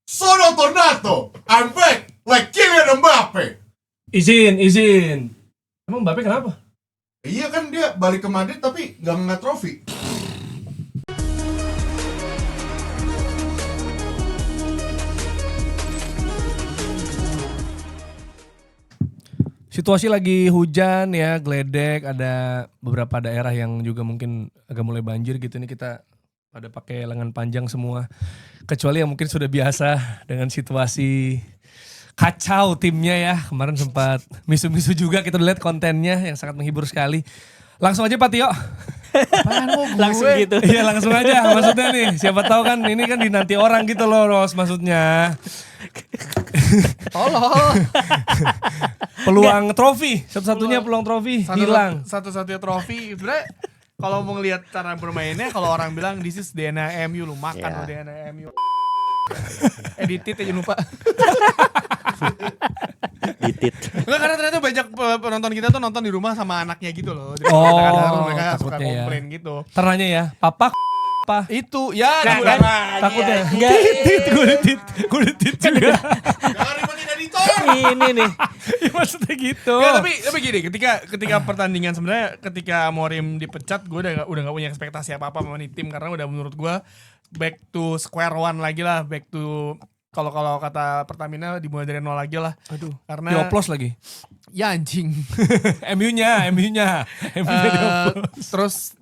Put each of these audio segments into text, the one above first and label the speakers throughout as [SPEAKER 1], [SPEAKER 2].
[SPEAKER 1] Sono tornato! I'm back! Like Kylian Mbappe!
[SPEAKER 2] Izin. Emang Mbappe kenapa?
[SPEAKER 1] Iya kan dia balik ke Madrid tapi gak ngangkat trofi.
[SPEAKER 2] Situasi lagi hujan ya, geledek, ada beberapa daerah yang juga mungkin agak mulai banjir gitu. Ini kita pada pakai lengan panjang semua. Kecuali yang mungkin sudah biasa dengan situasi kacau timnya ya. Kemarin sempat misu-misu juga, kita lihat kontennya yang sangat menghibur sekali. Langsung aja Pak Tio.
[SPEAKER 3] Langsung gitu.
[SPEAKER 2] Iya langsung aja, maksudnya nih siapa tahu kan ini kan dinanti orang gitu loh Ros, maksudnya.
[SPEAKER 3] Tolong.
[SPEAKER 2] Peluang trofi, satu-satunya peluang trofi hilang.
[SPEAKER 4] Satu-satunya trofi sebenarnya kalau mau ngelihat cara bermainnya, kalau orang bilang this is DNA MU, lu makan lo DNA MU. Editit aja lupa.
[SPEAKER 3] Ditit.
[SPEAKER 4] Enggak, karena ternyata banyak penonton kita tuh nonton di rumah sama anaknya gitu loh. Jadi
[SPEAKER 2] Oh,
[SPEAKER 4] kadang-kadang mereka suka
[SPEAKER 2] takutnya ya.
[SPEAKER 4] komplain gitu.
[SPEAKER 2] Ternanya ya, papa apa?
[SPEAKER 4] Itu ya
[SPEAKER 2] Takutnya.
[SPEAKER 3] Enggak.
[SPEAKER 2] Gue ditit juga.
[SPEAKER 1] Jangan ribetin editor!
[SPEAKER 3] Ini nih.
[SPEAKER 2] Ya, maksudnya gitu.
[SPEAKER 4] Ya, tapi gini, ketika pertandingan sebenarnya ketika Amorim dipecat, gue udah gak punya ekspektasi apa-apa sama nih tim, karena udah menurut gue back to square one lagi lah, back to kalau kata Pertamina dimulai dari nol lagi lah.
[SPEAKER 2] Aduh,
[SPEAKER 4] Karena
[SPEAKER 2] dioplos lagi.
[SPEAKER 4] ya anjing.
[SPEAKER 2] MU-nya
[SPEAKER 4] Terus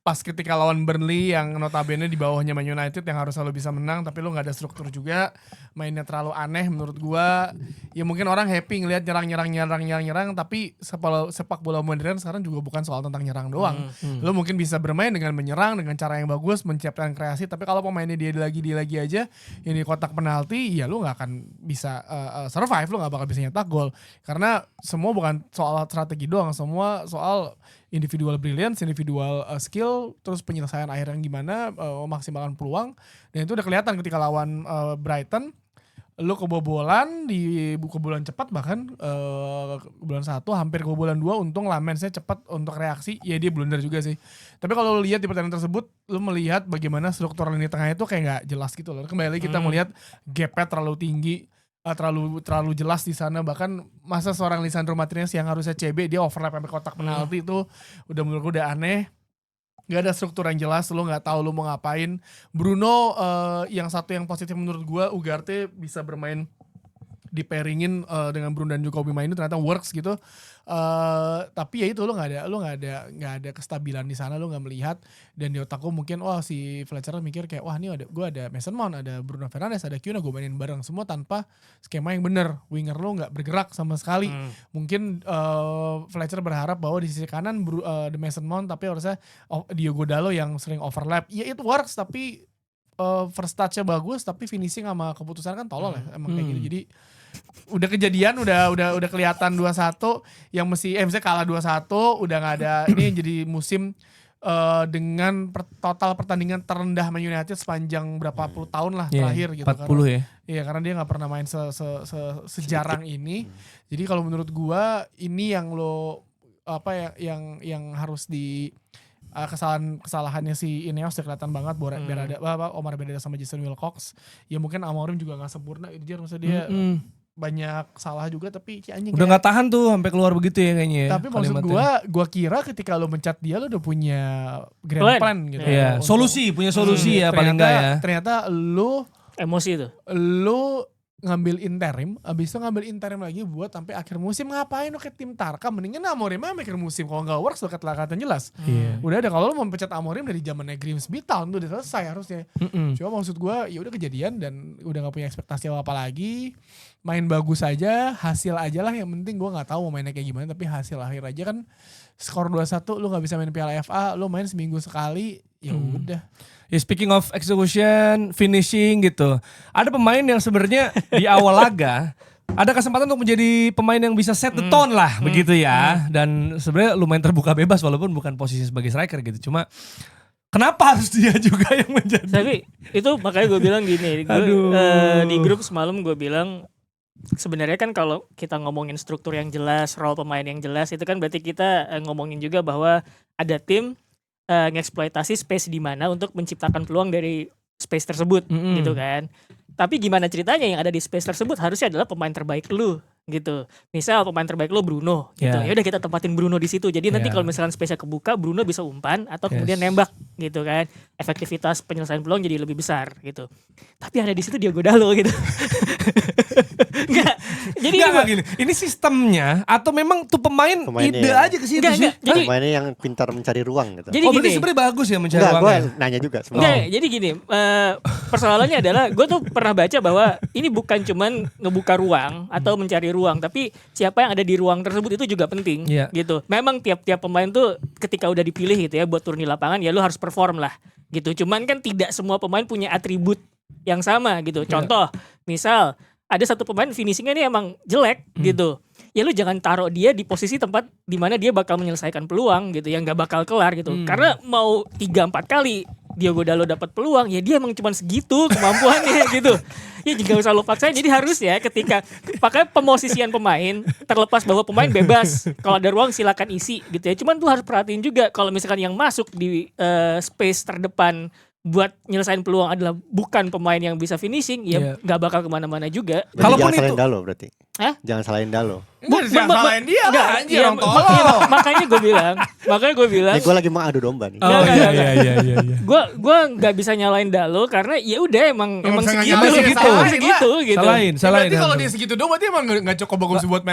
[SPEAKER 4] pas ketika lawan Burnley yang notabene di bawahnya Man United yang harus selalu bisa menang, tapi lu nggak ada struktur juga, mainnya terlalu aneh menurut gua. Ya mungkin orang happy ngelihat nyerang, tapi sepak bola modern sekarang juga bukan soal tentang nyerang doang. Lu mungkin bisa bermain dengan menyerang dengan cara yang bagus, menciptakan kreasi, tapi kalau pemainnya dia lagi aja ini kotak penalti, ya lu nggak akan bisa survive, lu nggak bakal bisa nyetak gol. Karena semua bukan soal strategi doang, semua soal individual brilliance, individual skill, terus penyelesaian akhir yang gimana, memaksimalkan peluang. Dan itu udah kelihatan ketika lawan Brighton, lu kebobolan di kebobolan cepat, bahkan kebobolan 1 hampir kebobolan 2, untung Lamensnya cepat untuk reaksi, ya dia blunder juga sih. Tapi kalau lu lihat di pertandingan tersebut, lu melihat bagaimana struktur lini tengahnya itu kayak nggak jelas gitu loh. Kembali kita melihat gapnya terlalu tinggi, terlalu jelas di sana. Bahkan masa seorang Lisandro Martinez yang harusnya CB dia overlap sampai kotak penalti itu udah menurut gue udah aneh. Gak ada struktur yang jelas, lo nggak tahu lo mau ngapain. Bruno yang satu yang positif menurut gue, Ugarte bisa bermain di pairingin dengan Bruno dan Jokowi main itu ternyata works gitu. Tapi ya itu lo nggak ada kestabilan di sana, lo nggak melihat. Dan di otakku mungkin si Fletcher mikir kayak wah ini gue ada Mason Mount, ada Bruno Fernandes, ada Kiuna, gue mainin bareng semua tanpa skema yang bener. Winger lo nggak bergerak sama sekali. Mungkin Fletcher berharap bahwa di sisi kanan ada Mason Mount, tapi harusnya Diogo Dalot yang sering overlap. Ya it works, tapi first touch-nya bagus, tapi finishing sama keputusan kan tolol ya emang kayak gitu. Jadi udah kejadian, udah kelihatan 2-1 yang misalnya kalah 2-1, udah nggak ada. Ini jadi musim dengan total pertandingan terendah Man United sepanjang berapa puluh tahun lah terakhir gitu.
[SPEAKER 2] 40
[SPEAKER 4] karena,
[SPEAKER 2] ya.
[SPEAKER 4] Iya, karena dia nggak pernah main sejarang ini. Jadi kalau menurut gua ini yang yang harus di kesalahannya si Ineos udah kelihatan banget. Omar Berada sama Jason Wilcox. Ya mungkin Amorim juga nggak sempurna. Maksudnya dia banyak salah juga, tapi anjing
[SPEAKER 2] Udah nggak tahan tuh sampai keluar begitu ya kayaknya ya.
[SPEAKER 4] Tapi maksud gua kira ketika lo mencat dia lo udah punya grand plan gitu.
[SPEAKER 2] Iya, punya solusi ya paling enggak ya.
[SPEAKER 4] Ternyata lo
[SPEAKER 3] Emosi itu.
[SPEAKER 4] lo ngambil interim, abis itu ngambil interim lagi buat sampai akhir musim. Ngapain lo ke tim Tarkam? Mendingan Amorim akhir musim, kalau nggak works lo kata jelas. Udah ada, kalau lo mau pecat Amorim dari zamannya Grimsby Town tuh udah selesai harusnya. Cuma maksud gue ya udah kejadian dan udah nggak punya ekspektasi apa lagi. Main bagus aja, hasil aja lah yang penting. Gue nggak tahu mau mainnya kayak gimana, tapi hasil akhir aja kan. Skor 2-1, lo nggak bisa main Piala FA, lo main seminggu sekali, ya udah.
[SPEAKER 2] Ya, speaking of execution, finishing gitu. Ada pemain yang sebenarnya di awal laga ada kesempatan untuk menjadi pemain yang bisa set the tone lah begitu ya. Dan sebenarnya lumayan terbuka bebas walaupun bukan posisi sebagai striker gitu. Cuma kenapa harus dia juga yang menjadi?
[SPEAKER 3] Tapi itu makanya gue bilang gini, di grup semalam gue bilang sebenarnya kan kalau kita ngomongin struktur yang jelas, role pemain yang jelas, itu kan berarti kita ngomongin juga bahwa ada tim ngeksploitasi space di mana untuk menciptakan peluang dari space tersebut gitu kan. Tapi gimana ceritanya yang ada di space tersebut harusnya adalah pemain terbaik lu gitu. Misal pemain terbaik lu Bruno gitu.
[SPEAKER 2] Ya.
[SPEAKER 3] Ya udah kita tempatin Bruno di situ. Jadi nanti
[SPEAKER 2] Ya.
[SPEAKER 3] kalau misalkan space-nya kebuka, Bruno bisa umpan atau kemudian
[SPEAKER 2] Yes.
[SPEAKER 3] nembak gitu kan. Efektivitas penyelesaian peluang jadi lebih besar gitu. Tapi ada di situ Diogo Dalo gitu. Enggak. Jadi
[SPEAKER 2] Enggak gini. Ini sistemnya atau memang tuh pemain
[SPEAKER 5] Pemainnya
[SPEAKER 2] ide
[SPEAKER 5] ya.
[SPEAKER 2] aja ke situ
[SPEAKER 3] Enggak,
[SPEAKER 2] sih?
[SPEAKER 3] enggak. Jadi
[SPEAKER 5] Pemainnya yang pintar mencari ruang gitu.
[SPEAKER 3] jadi
[SPEAKER 2] Oh berarti
[SPEAKER 3] gini.
[SPEAKER 2] sebenarnya bagus ya mencari
[SPEAKER 5] Enggak, gue
[SPEAKER 2] ruangnya.
[SPEAKER 5] nanya juga
[SPEAKER 3] Enggak,
[SPEAKER 5] sebenarnya.
[SPEAKER 3] jadi gini, persoalannya adalah gue tuh pernah baca bahwa ini bukan cuman ngebuka ruang atau mencari ruang, tapi siapa yang ada di ruang tersebut itu juga penting,
[SPEAKER 2] Iya.
[SPEAKER 3] gitu. Memang tiap-tiap pemain tuh ketika udah dipilih gitu ya buat turun di lapangan, ya lu harus perform lah, gitu. Cuman kan tidak semua pemain punya atribut yang sama, gitu. Contoh, misal ada satu pemain finishingnya ini emang jelek, gitu. Ya lu jangan taruh dia di posisi tempat di mana dia bakal menyelesaikan peluang gitu, yang nggak bakal kelar gitu. Karena mau 3-4 kali Diogo Dalo dapat peluang, ya dia emang cuma segitu kemampuannya gitu. Ya juga usah lo paksain. Jadi harus ya ketika pakai pemosisian pemain, terlepas bahwa pemain bebas, kalau ada ruang silakan isi gitu ya. Cuman tuh harus perhatiin juga kalau misalkan yang masuk di space terdepan buat nyelesain peluang adalah bukan pemain yang bisa finishing,
[SPEAKER 2] Iya.
[SPEAKER 3] ya nggak bakal kemana-mana juga.
[SPEAKER 5] Berarti
[SPEAKER 2] Kalaupun
[SPEAKER 5] jangan salahin
[SPEAKER 2] itu-
[SPEAKER 5] Dalo berarti.
[SPEAKER 3] Hah?
[SPEAKER 5] Jangan salahin Dalo.
[SPEAKER 4] Enggak jangan salahin dia lah anjir, orang tolol.
[SPEAKER 3] Makanya gue bilang,
[SPEAKER 5] Ini gue lagi mau adu domba nih.
[SPEAKER 2] Oh
[SPEAKER 3] Enggak,
[SPEAKER 2] iya
[SPEAKER 3] enggak,
[SPEAKER 2] iya iya iya.
[SPEAKER 3] gue nggak bisa nyalain Dalo karena ya udah emang
[SPEAKER 1] bisa
[SPEAKER 3] segitu,
[SPEAKER 1] nyalain,
[SPEAKER 3] segitu,
[SPEAKER 4] salahin
[SPEAKER 3] segitu, gitu.
[SPEAKER 2] Salahin,
[SPEAKER 4] Ya,
[SPEAKER 2] salahin.
[SPEAKER 4] berarti kalau
[SPEAKER 2] Hanso.
[SPEAKER 4] dia segitu dong berarti emang nggak cukup bagus buat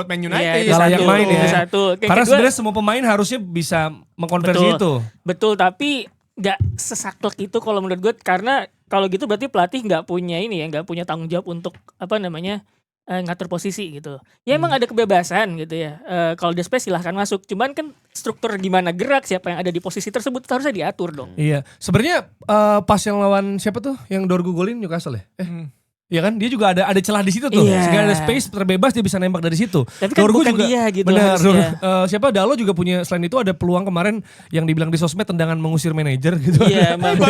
[SPEAKER 4] Man United.
[SPEAKER 3] Iya, itu
[SPEAKER 2] Salah
[SPEAKER 3] satu,
[SPEAKER 2] yang main ya.
[SPEAKER 3] itu satu. Yang
[SPEAKER 2] Karena
[SPEAKER 3] kedua,
[SPEAKER 2] sebenarnya semua pemain harusnya bisa mengkonversi
[SPEAKER 3] Betul.
[SPEAKER 2] itu.
[SPEAKER 3] betul, tapi nggak sesaklek itu kalau menurut gue, karena kalau gitu berarti pelatih nggak punya ini ya, nggak punya tanggung jawab untuk apa namanya ngatur posisi gitu. Ya emang ada kebebasan gitu ya. Kalau di space silahkan masuk. Cuman kan struktur gimana gerak, siapa yang ada di posisi tersebut itu harusnya diatur dong.
[SPEAKER 2] Iya. Sebenarnya pas yang lawan siapa tuh yang Dorgu golin Newcastle ya? Iya kan, dia juga ada celah di situ tuh.
[SPEAKER 3] Iya.
[SPEAKER 2] Sehingga ada space terbebas dia bisa nembak dari situ.
[SPEAKER 3] Tapi kan bukan dia gitu
[SPEAKER 2] Benar.
[SPEAKER 3] harusnya.
[SPEAKER 2] Siapa Dalo juga punya, selain itu ada peluang kemarin yang dibilang di sosmed tendangan mengusir manajer gitu.
[SPEAKER 3] Iya, emang.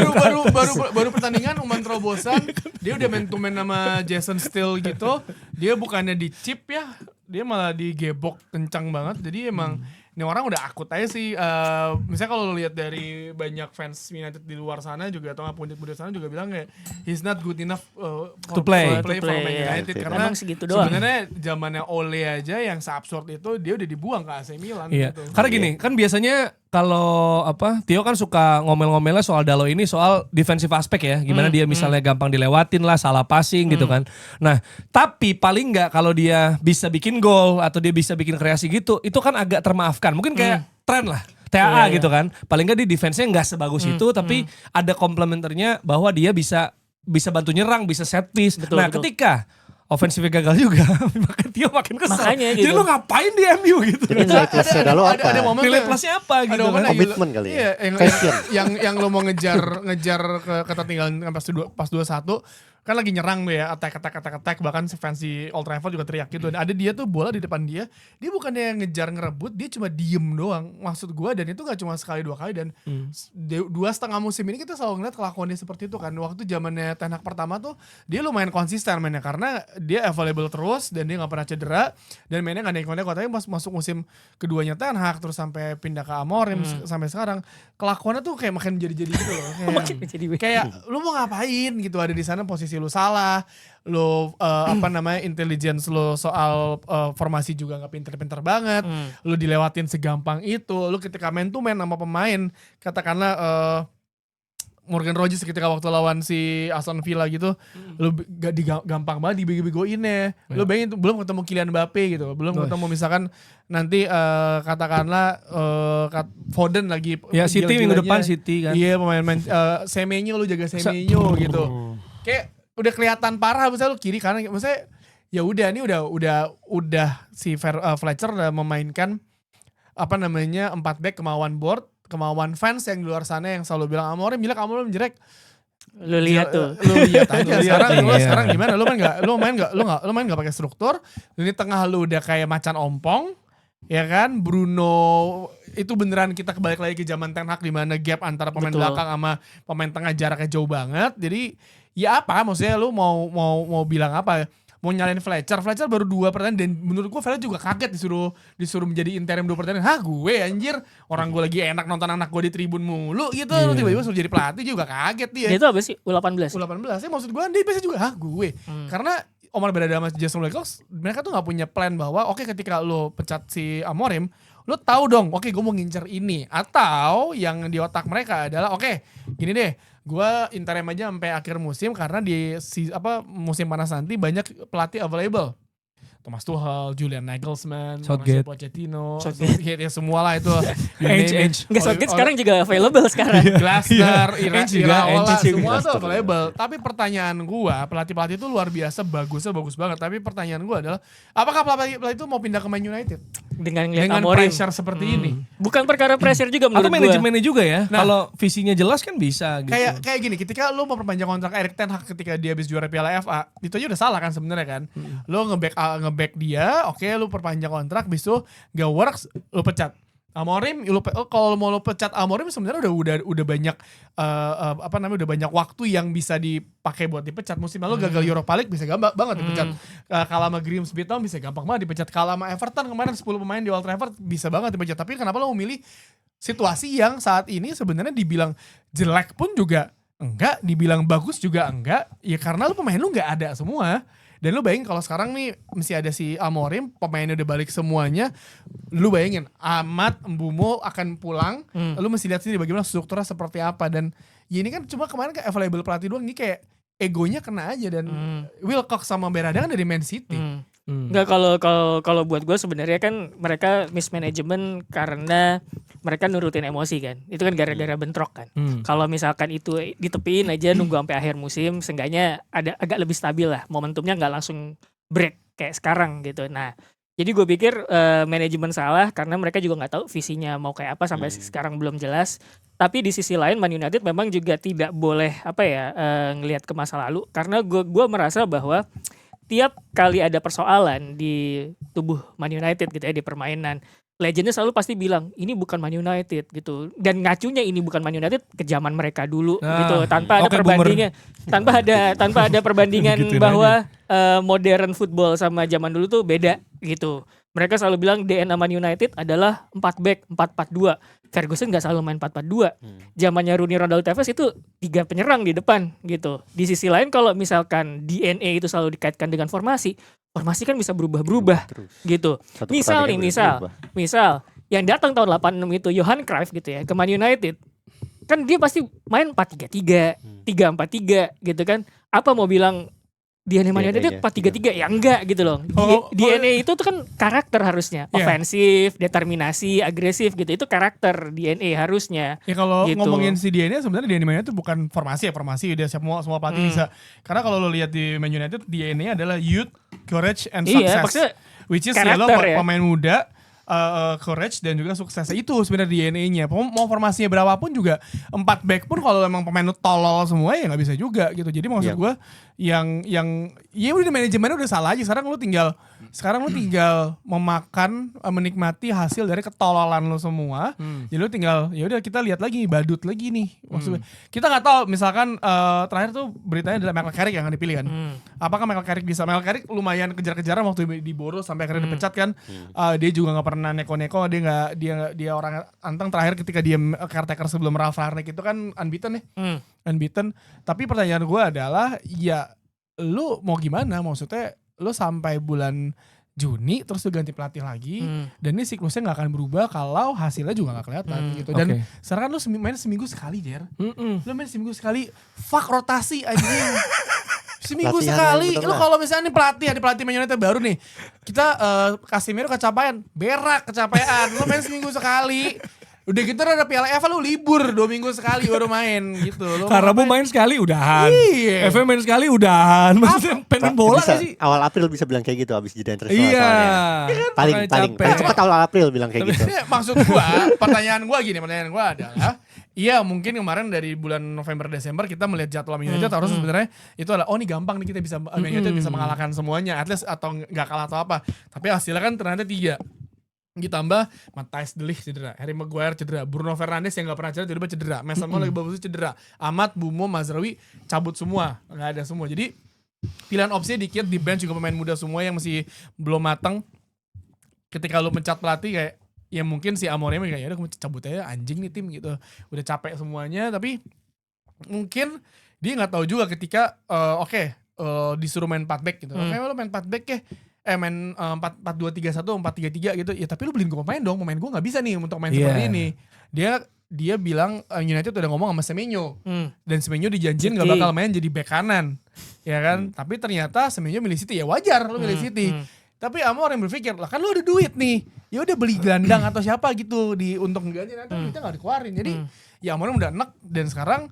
[SPEAKER 4] baru pertandingan Uman terobosan, dia udah main to man sama Jason Steele gitu. Dia bukannya di chip ya, dia malah digebok kencang banget. Jadi emang ini orang udah akut aja sih. Misalnya kalau lihat dari banyak fans United di luar sana juga atau pundit-pundit sana juga bilang kayak he's not good enough
[SPEAKER 2] To play.
[SPEAKER 4] for Man
[SPEAKER 3] ya.
[SPEAKER 4] United
[SPEAKER 5] Iya.
[SPEAKER 4] karena
[SPEAKER 3] Emang segitu doang.
[SPEAKER 4] sebenarnya zamannya Ole aja yang seabsurd itu dia udah dibuang ke AC Milan
[SPEAKER 2] Iya.
[SPEAKER 4] gitu.
[SPEAKER 2] Karena gini, kan biasanya kalau Tio kan suka ngomel-ngomelnya soal Dalo ini soal defensive aspek ya. Gimana dia misalnya gampang dilewatin lah, salah passing gitu kan. Nah, tapi paling nggak kalau dia bisa bikin gol atau dia bisa bikin kreasi gitu, itu kan agak termaafkan. Mungkin kayak tren lah. TAA
[SPEAKER 3] Iya,
[SPEAKER 2] gitu kan. Paling nggak di defense-nya nggak sebagus itu, tapi ada komplementernya bahwa dia bisa bantu nyerang, bisa set piece.
[SPEAKER 3] Betul,
[SPEAKER 2] nah,
[SPEAKER 3] betul.
[SPEAKER 2] ketika ofensifnya gagal juga, makin Tio makin kesel.
[SPEAKER 3] Makanya
[SPEAKER 2] Jadi
[SPEAKER 3] gitu.
[SPEAKER 2] lu ngapain di MU gitu.
[SPEAKER 5] Jadi nilai plusnya Dalo apa?
[SPEAKER 4] ada momen
[SPEAKER 2] Nilai
[SPEAKER 4] tuh-
[SPEAKER 2] plusnya apa
[SPEAKER 4] ada
[SPEAKER 2] gitu
[SPEAKER 4] momen
[SPEAKER 2] kan.
[SPEAKER 5] Komitmen kali ya?
[SPEAKER 4] Iya,
[SPEAKER 5] Passion.
[SPEAKER 4] yang lo mau ngejar ke ketertinggalan pas 2-1 kan lagi nyerang tuh ya, attack, bahkan si fans di Old Trafford juga teriak gitu. Ada dia tuh bola di depan dia bukannya ngejar ngerebut, dia cuma diem doang. Maksud gua, dan itu gak cuma sekali 2 kali, dan 2,5 musim ini kita selalu ngeliat kelakuan dia seperti itu kan. Waktu zamannya Ten Hag pertama tuh dia lumayan konsisten mainnya karena dia available terus dan dia gak pernah cedera dan mainnya gak neko-neko. Tapi pas masuk musim keduanya Ten Hag terus sampai pindah ke Amorim sampai sekarang, kelakuannya tuh kayak makin jadi-jadi gitu loh.
[SPEAKER 3] Makin jadi
[SPEAKER 4] Kayak lu mau ngapain gitu, ada di sana posisi lu salah, lu intelligence lu soal formasi juga nggak pinter-pinter banget, lu dilewatin segampang itu, lu ketika main to man sama pemain, katakanlah Morgan Rogers ketika waktu lawan si Aston Villa gitu, lu gampang banget dibego-begoin ya. Lu bayangin tuh, belum ketemu Kylian Mbappe gitu, belum ketemu misalkan nanti katakanlah Foden lagi
[SPEAKER 2] Ya City minggu depan City kan.
[SPEAKER 4] Iya, pemain-pemain Semenyo, lu jaga Semenyo gitu. Kayak udah kelihatan parah misalnya lu kiri kanan, maksudnya ya udah nih udah si Fletcher udah memainkan 4 back kemauan fans yang di luar sana yang selalu bilang Amorim jelek.
[SPEAKER 3] Lu lihat tuh.
[SPEAKER 4] Lu lihat aja sekarang
[SPEAKER 2] Iya.
[SPEAKER 4] sekarang gimana? Lu main enggak pakai struktur. Di tengah lu udah kayak macan ompong. Ya kan, Bruno itu beneran kita kebalik lagi ke zaman Ten Hag di mana gap antara pemain
[SPEAKER 3] Betul.
[SPEAKER 4] belakang sama pemain tengah jaraknya jauh banget. Jadi ya apa maksudnya lu mau bilang apa? mau nyalain Fletcher baru 2 pertandingan dan menurut gue Fletcher juga kaget disuruh menjadi interim 2 pertandingan. Gue anjir, orang gue lagi enak nonton anak gue di tribun mulu gitu, lu tiba-tiba suruh jadi pelatih juga kaget dia.
[SPEAKER 3] Dia itu apa sih? U18.
[SPEAKER 4] U18 ya maksud gue dia biasa juga gue. Karena Omar Berada sama Jason Wilcox mereka tuh gak punya plan bahwa oke, ketika lo pecat si Amorim, lo tahu dong oke gue mau ngincer ini. Atau yang di otak mereka adalah oke, gini deh, gue interim aja sampai akhir musim karena di musim panas nanti banyak pelatih available. Thomas Tuchel, Julian Nagelsmann,
[SPEAKER 2] Southgate.
[SPEAKER 4] Mauricio Pochettino, Southgate ya semua lah itu.
[SPEAKER 2] Ainge.
[SPEAKER 3] Enggak, Southgate sekarang juga available sekarang.
[SPEAKER 4] Glasner,
[SPEAKER 2] Ainge juga,
[SPEAKER 4] Iraola,
[SPEAKER 2] Ainge
[SPEAKER 4] semua
[SPEAKER 2] juga.
[SPEAKER 4] tuh available. Tapi pertanyaan gua, pelatih-pelatih itu luar biasa bagus banget. Tapi pertanyaan gua adalah, apakah pelatih itu mau pindah ke Man United
[SPEAKER 3] Dengan ngeliat
[SPEAKER 4] dengan
[SPEAKER 3] Amorim.
[SPEAKER 4] pressure seperti ini?
[SPEAKER 3] Bukan perkara pressure juga menurut
[SPEAKER 2] Atau
[SPEAKER 3] gue.
[SPEAKER 2] manajemennya juga ya.
[SPEAKER 4] Nah.
[SPEAKER 2] Kalau visinya jelas kan bisa gitu.
[SPEAKER 4] Kayak gini, ketika lu mau perpanjang kontrak Erik ten Hag ketika dia habis juara Piala FA, itu aja udah salah kan sebenarnya kan. Lu nge-back dia, oke, lu perpanjang kontrak, bis itu gak works, lu pecat. Amorim, kalau mau lu pecat Amorim sebenarnya udah banyak udah banyak waktu yang bisa dipakai buat dipecat. Musim lalu gagal Europa League bisa gampang banget dipecat. Kalah sama Grimsby Town bisa gampang banget dipecat. Kalah sama Everton kemarin 10 pemain di Old Trafford bisa banget dipecat. Tapi kenapa lo memilih situasi yang saat ini sebenarnya dibilang jelek pun juga enggak, dibilang bagus juga enggak, ya karena lu pemain lu nggak ada semua. Dan lu bayangin kalau sekarang nih masih ada si Amorim, pemainnya udah balik semuanya, lu bayangin Ahmad Mbumo akan pulang, lu mesti lihat sendiri bagaimana strukturnya seperti apa. Dan ya ini kan cuma kemarin kayak available pelatih doang, ini kayak egonya kena aja. Dan Wilcox sama Berada kan dari Man City.
[SPEAKER 3] Enggak, kalau buat gue sebenarnya kan mereka mismanagement karena mereka nurutin emosi kan. Itu kan gara-gara bentrok kan. Kalau misalkan itu ditepiin aja nunggu sampai akhir musim, seenggaknya ada agak lebih stabil lah. Momentumnya nggak langsung break kayak sekarang gitu. Nah, jadi gue pikir manajemen salah karena mereka juga nggak tahu visinya mau kayak apa sampai sekarang belum jelas. Tapi di sisi lain Man United memang juga tidak boleh ngelihat ke masa lalu karena gue merasa bahwa tiap kali ada persoalan di tubuh Man United gitu ya, di permainan, legendnya selalu pasti bilang ini bukan Man United gitu, dan ngacunya ini bukan Man United ke zaman mereka dulu gitu, tanpa ada perbandingan, tanpa ada perbandingan
[SPEAKER 2] Gituin
[SPEAKER 3] bahwa modern football sama zaman dulu tuh beda gitu. Mereka selalu bilang DNA Man United adalah 4 back 4-4-2. Ferguson gak selalu main 4-4-2. Zamannya Rooney, Ronaldo, Tevez itu 3 penyerang di depan gitu. Di sisi lain kalau misalkan DNA itu selalu dikaitkan dengan formasi kan bisa berubah-berubah gitu. Misal yang datang tahun 86 itu Johan Cruyff gitu ya ke Man United. Kan dia pasti main 4-3-3, 3-4-3 gitu kan. Apa mau bilang DNA Man United 4-3-3 ya enggak gitu loh. DNA itu tuh kan karakter harusnya, ofensif, determinasi, agresif gitu. Itu karakter DNA harusnya.
[SPEAKER 4] Ya kalau
[SPEAKER 3] gitu.
[SPEAKER 4] ngomongin si DNA sebenarnya DNA Man United bukan formasi udah semua pelatih bisa. Karena kalau lo lihat di Man United DNA adalah youth, courage and
[SPEAKER 3] Iya,
[SPEAKER 4] success.
[SPEAKER 3] maksudnya
[SPEAKER 4] Which is
[SPEAKER 3] karakter,
[SPEAKER 4] lo
[SPEAKER 3] ya.
[SPEAKER 4] pemain muda, courage dan juga sukses, itu sebenarnya DNA-nya. Mau formasinya berapapun juga 4 back pun kalau emang pemain lu tolol semua ya nggak bisa juga gitu. Jadi maksud gue yang ya udah manajemennya udah salah aja. Sekarang lu tinggal memakan, menikmati hasil dari ketololan lu semua. Jadi lu tinggal ya udah kita lihat lagi, badut lagi nih maksudnya. Kita nggak tahu misalkan terakhir tuh beritanya adalah Michael Carrick yang akan dipilih kan. Apakah Michael Carrick lumayan kejar-kejaran waktu di Boros sampai akhirnya dipecat kan. Dia juga nggak pernah neko-neko, dia orang anteng. Terakhir ketika dia caretaker sebelum Ralf Rangnick itu kan unbeaten ya. Unbeaten. Tapi pertanyaan gue adalah ya lu mau gimana, maksudnya lu sampai bulan Juni terus lu ganti pelatih lagi dan ini siklusnya gak akan berubah kalau hasilnya juga gak kelihatan gitu. Dan sekarang kan lu main seminggu sekali, Jer. Lu main seminggu sekali, fuck rotasi anjing. Seminggu
[SPEAKER 5] Latihan
[SPEAKER 4] sekali.
[SPEAKER 5] yang bener
[SPEAKER 4] Lu
[SPEAKER 5] lah.
[SPEAKER 4] kalau misalnya nih pelatih Man United baru nih, kita Casemiro kecapean, berak kecapean. Lu main seminggu sekali. Udah gitu ada Piala FA lu libur 2 minggu sekali baru main gitu. Lu
[SPEAKER 2] Karabu main sekali udahan.
[SPEAKER 4] Iya.
[SPEAKER 2] FM main sekali udahan. Maksudnya pengen bola
[SPEAKER 5] bisa,
[SPEAKER 2] gak sih?
[SPEAKER 5] awal April bisa bilang kayak gitu abis jeda internasional
[SPEAKER 2] Iya.
[SPEAKER 5] soalnya. Paling
[SPEAKER 2] Makanya capek.
[SPEAKER 5] cepat awal April bilang kayak gitu.
[SPEAKER 4] Ya, maksud gua, pertanyaan gua adalah iya mungkin kemarin dari bulan November Desember kita melihat jadwal Man United harus sebenarnya itu adalah nih gampang nih kita bisa Man United bisa mengalahkan semuanya, at least atau nggak kalah atau apa. Tapi hasilnya kan ternyata 3. Ditambah Matthijs de Ligt cedera, Harry Maguire cedera, Bruno Fernandes yang gak pernah cedera tiba-tiba cedera, Mason Mount lagi bagus cedera, Ahmad, Mbumo, Mazraoui cabut semua, nggak ada semua. Jadi pilihan opsinya dikit, di bench juga pemain muda semua yang masih belum matang. Ketika lu mencat pelatih kayak ya mungkin si Amorim kayak ya udah cabut aja anjing nih tim gitu. Udah capek semuanya tapi mungkin dia nggak tahu juga ketika disuruh main 4 back gitu. Oke, lu main 4 back ya. Main 4-2-3-1, 4-3-3 gitu. Ya tapi lu beliin gue pemain dong. Pemain gue nggak bisa nih untuk main seperti ini. Dia bilang United udah ngomong sama Semenyo. Dan Semenyo dijanjin gak bakal main jadi back kanan. Ya kan? Tapi ternyata Semenyo milih City. Ya wajar lu milih City. Tapi Amorim berpikir, lah kan lu ada duit nih. Ya udah beli gelandang atau siapa gitu untuk ngganti nanti kita gak dikeluarin. Jadi ya Amorim udah enek dan sekarang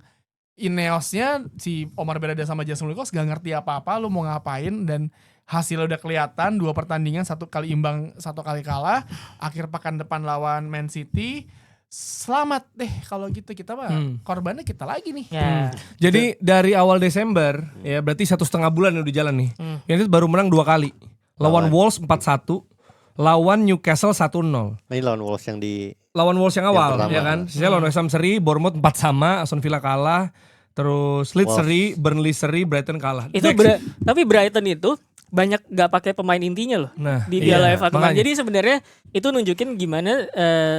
[SPEAKER 4] Ineosnya si Omar Berada sama Jason Wilcox gak ngerti apa-apa lu mau ngapain dan hasilnya udah kelihatan 2 pertandingan 1 kali imbang 1 kali kalah. Akhir pekan depan lawan Man City. Selamat deh kalau gitu kita mah korbannya kita lagi nih.
[SPEAKER 3] Ya.
[SPEAKER 2] Jadi dari awal Desember ya berarti 1,5 bulan udah jalan nih. United baru menang 2 kali. Lawan Wolves 4-1, lawan Newcastle 1-0.
[SPEAKER 5] Ini lawan Wolves yang di
[SPEAKER 2] Lawan Wolves yang awal
[SPEAKER 5] pertama.
[SPEAKER 2] ya kan. Sisanya lawan West Ham seri, Bournemouth 4-0, Aston Villa kalah, terus Leeds
[SPEAKER 5] Wolves.
[SPEAKER 2] seri, Burnley seri, Brighton kalah.
[SPEAKER 3] Itu tapi Brighton itu banyak gak pakai pemain intinya loh
[SPEAKER 2] Nah,
[SPEAKER 3] di Piala
[SPEAKER 2] iya,
[SPEAKER 3] FA kemarin.
[SPEAKER 2] makanya.
[SPEAKER 3] Jadi sebenarnya itu nunjukin gimana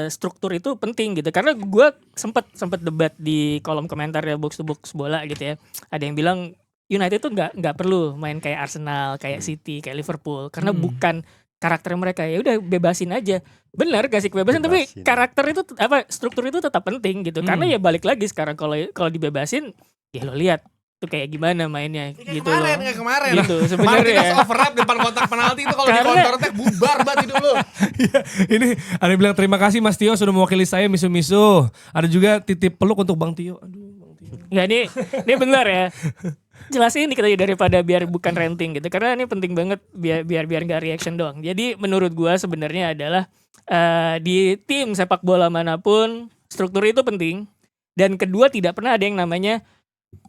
[SPEAKER 3] struktur itu penting gitu. Karena gue sempet debat di kolom komentar ya box to box bola gitu ya. Ada yang bilang United tuh nggak perlu main kayak Arsenal, kayak City, kayak Liverpool karena bukan karakter mereka. Ya udah bebasin aja. Benar kasih kebebasan tapi karakter itu struktur itu tetap penting gitu. Karena ya balik lagi sekarang kalau dibebasin ya lo lihat tuh kayak gimana mainnya gitu loh.
[SPEAKER 4] Kayak kemarin.
[SPEAKER 3] Gitu sebenarnya.
[SPEAKER 4] Martinez overlap depan kotak penalti itu kalau di
[SPEAKER 3] Karena-
[SPEAKER 4] counter attack bubar banget hidup lu.
[SPEAKER 2] Iya, ini ada yang bilang terima kasih Mas Tio sudah mewakili saya misu-misu. Ada juga titip peluk untuk Bang Tio. Aduh, Bang Tio.
[SPEAKER 3] Nggak, ini benar ya. Jelasin dikit aja daripada biar bukan ranting gitu. Karena ini penting banget biar nggak reaction doang. Jadi menurut gua sebenarnya adalah di tim sepak bola manapun struktur itu penting. Dan kedua tidak pernah ada yang namanya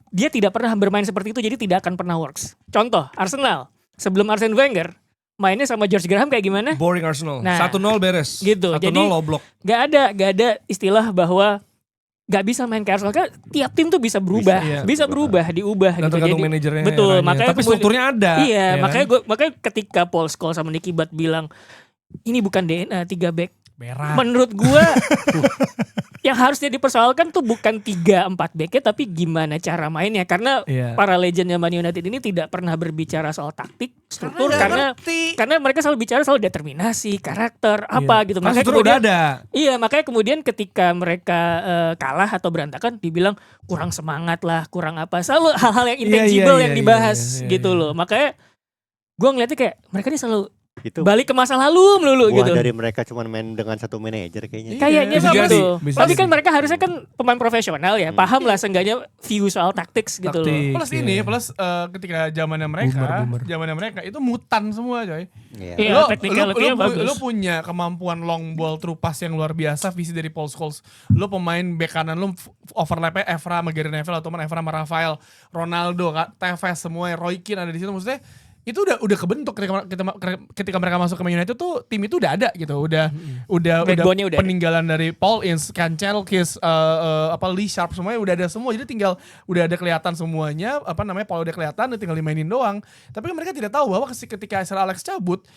[SPEAKER 3] dia tidak pernah bermain seperti itu jadi tidak akan pernah works. Contoh Arsenal sebelum Arsene Wenger mainnya sama George Graham kayak gimana?
[SPEAKER 2] Boring Arsenal.
[SPEAKER 3] Nah,
[SPEAKER 2] 1-0 beres.
[SPEAKER 3] gitu.
[SPEAKER 2] 1-0
[SPEAKER 3] Jadi
[SPEAKER 2] low block.
[SPEAKER 3] Gak ada istilah bahwa gak bisa main kayak Arsenal. Karena tiap tim tuh bisa berubah,
[SPEAKER 2] Bisa, iya.
[SPEAKER 3] bisa berubah, diubah.
[SPEAKER 2] Dan
[SPEAKER 3] gitu.
[SPEAKER 2] tergantung
[SPEAKER 3] Jadi-
[SPEAKER 2] manajernya.
[SPEAKER 3] Betul,
[SPEAKER 2] eranya.
[SPEAKER 3] makanya
[SPEAKER 2] tapi
[SPEAKER 3] kemudian-
[SPEAKER 2] strukturnya ada.
[SPEAKER 3] Iya,
[SPEAKER 2] ya
[SPEAKER 3] makanya
[SPEAKER 2] kan?
[SPEAKER 3] makanya ketika Paul Scholes sama Nicky Butt bilang ini bukan DNA 3 back.
[SPEAKER 4] Merah.
[SPEAKER 3] Menurut gua yang harusnya dipersoalkan tuh bukan 3-4 backnya tapi gimana cara mainnya karena
[SPEAKER 2] Iya.
[SPEAKER 3] para legendnya Man United ini tidak pernah berbicara soal taktik, struktur
[SPEAKER 4] Karena
[SPEAKER 3] karena mereka selalu bicara soal determinasi, karakter, apa gitu.
[SPEAKER 2] Karena
[SPEAKER 3] Makanya
[SPEAKER 2] struktur udah
[SPEAKER 3] kemudian
[SPEAKER 2] ada.
[SPEAKER 3] iya, makanya kemudian ketika mereka kalah atau berantakan dibilang kurang semangat lah, kurang apa. Selalu hal-hal yang intangible
[SPEAKER 2] iya,
[SPEAKER 3] yang
[SPEAKER 2] iya,
[SPEAKER 3] dibahas
[SPEAKER 2] iya, iya,
[SPEAKER 3] gitu
[SPEAKER 2] iya.
[SPEAKER 3] loh. Makanya gue ngeliatnya kayak mereka ini selalu
[SPEAKER 5] itu
[SPEAKER 3] balik ke masa lalu melulu
[SPEAKER 5] buah
[SPEAKER 3] gitu.
[SPEAKER 5] dari mereka cuma main dengan satu manajer kayaknya.
[SPEAKER 3] Kayaknya
[SPEAKER 2] Bisa
[SPEAKER 3] sih
[SPEAKER 2] jadi,
[SPEAKER 3] gitu.
[SPEAKER 2] bisa
[SPEAKER 3] Tapi
[SPEAKER 2] jadi.
[SPEAKER 3] kan mereka harusnya kan pemain profesional ya, paham lah seenggaknya view soal taktiks gitu loh.
[SPEAKER 2] Taktik,
[SPEAKER 4] Plus
[SPEAKER 2] iya.
[SPEAKER 4] ini, plus ketika zamannya mereka itu mutan semua coy.
[SPEAKER 5] Iya.
[SPEAKER 3] Iya, technicality-nya bagus.
[SPEAKER 4] Lu punya kemampuan long ball through pass yang luar biasa, visi dari Paul Scholes. Lu pemain bek kanan lu overlapnya Evra sama Gary Neville atau Evra sama Rafael, Ronaldo, Tevez semua, Roy Keane ada di situ maksudnya. Itu udah kebentuk ketika mereka masuk ke Man United tuh tim itu udah ada gitu, udah
[SPEAKER 3] Backbone-nya udah ada.
[SPEAKER 4] peninggalan dari Paul Ince, Cancelo, Lee Sharp semuanya udah ada semua, jadi tinggal udah ada kelihatan semuanya, Paul udah kelihatan, tinggal dimainin doang. Tapi mereka tidak tahu bahwa ketika Sir Alex cabut,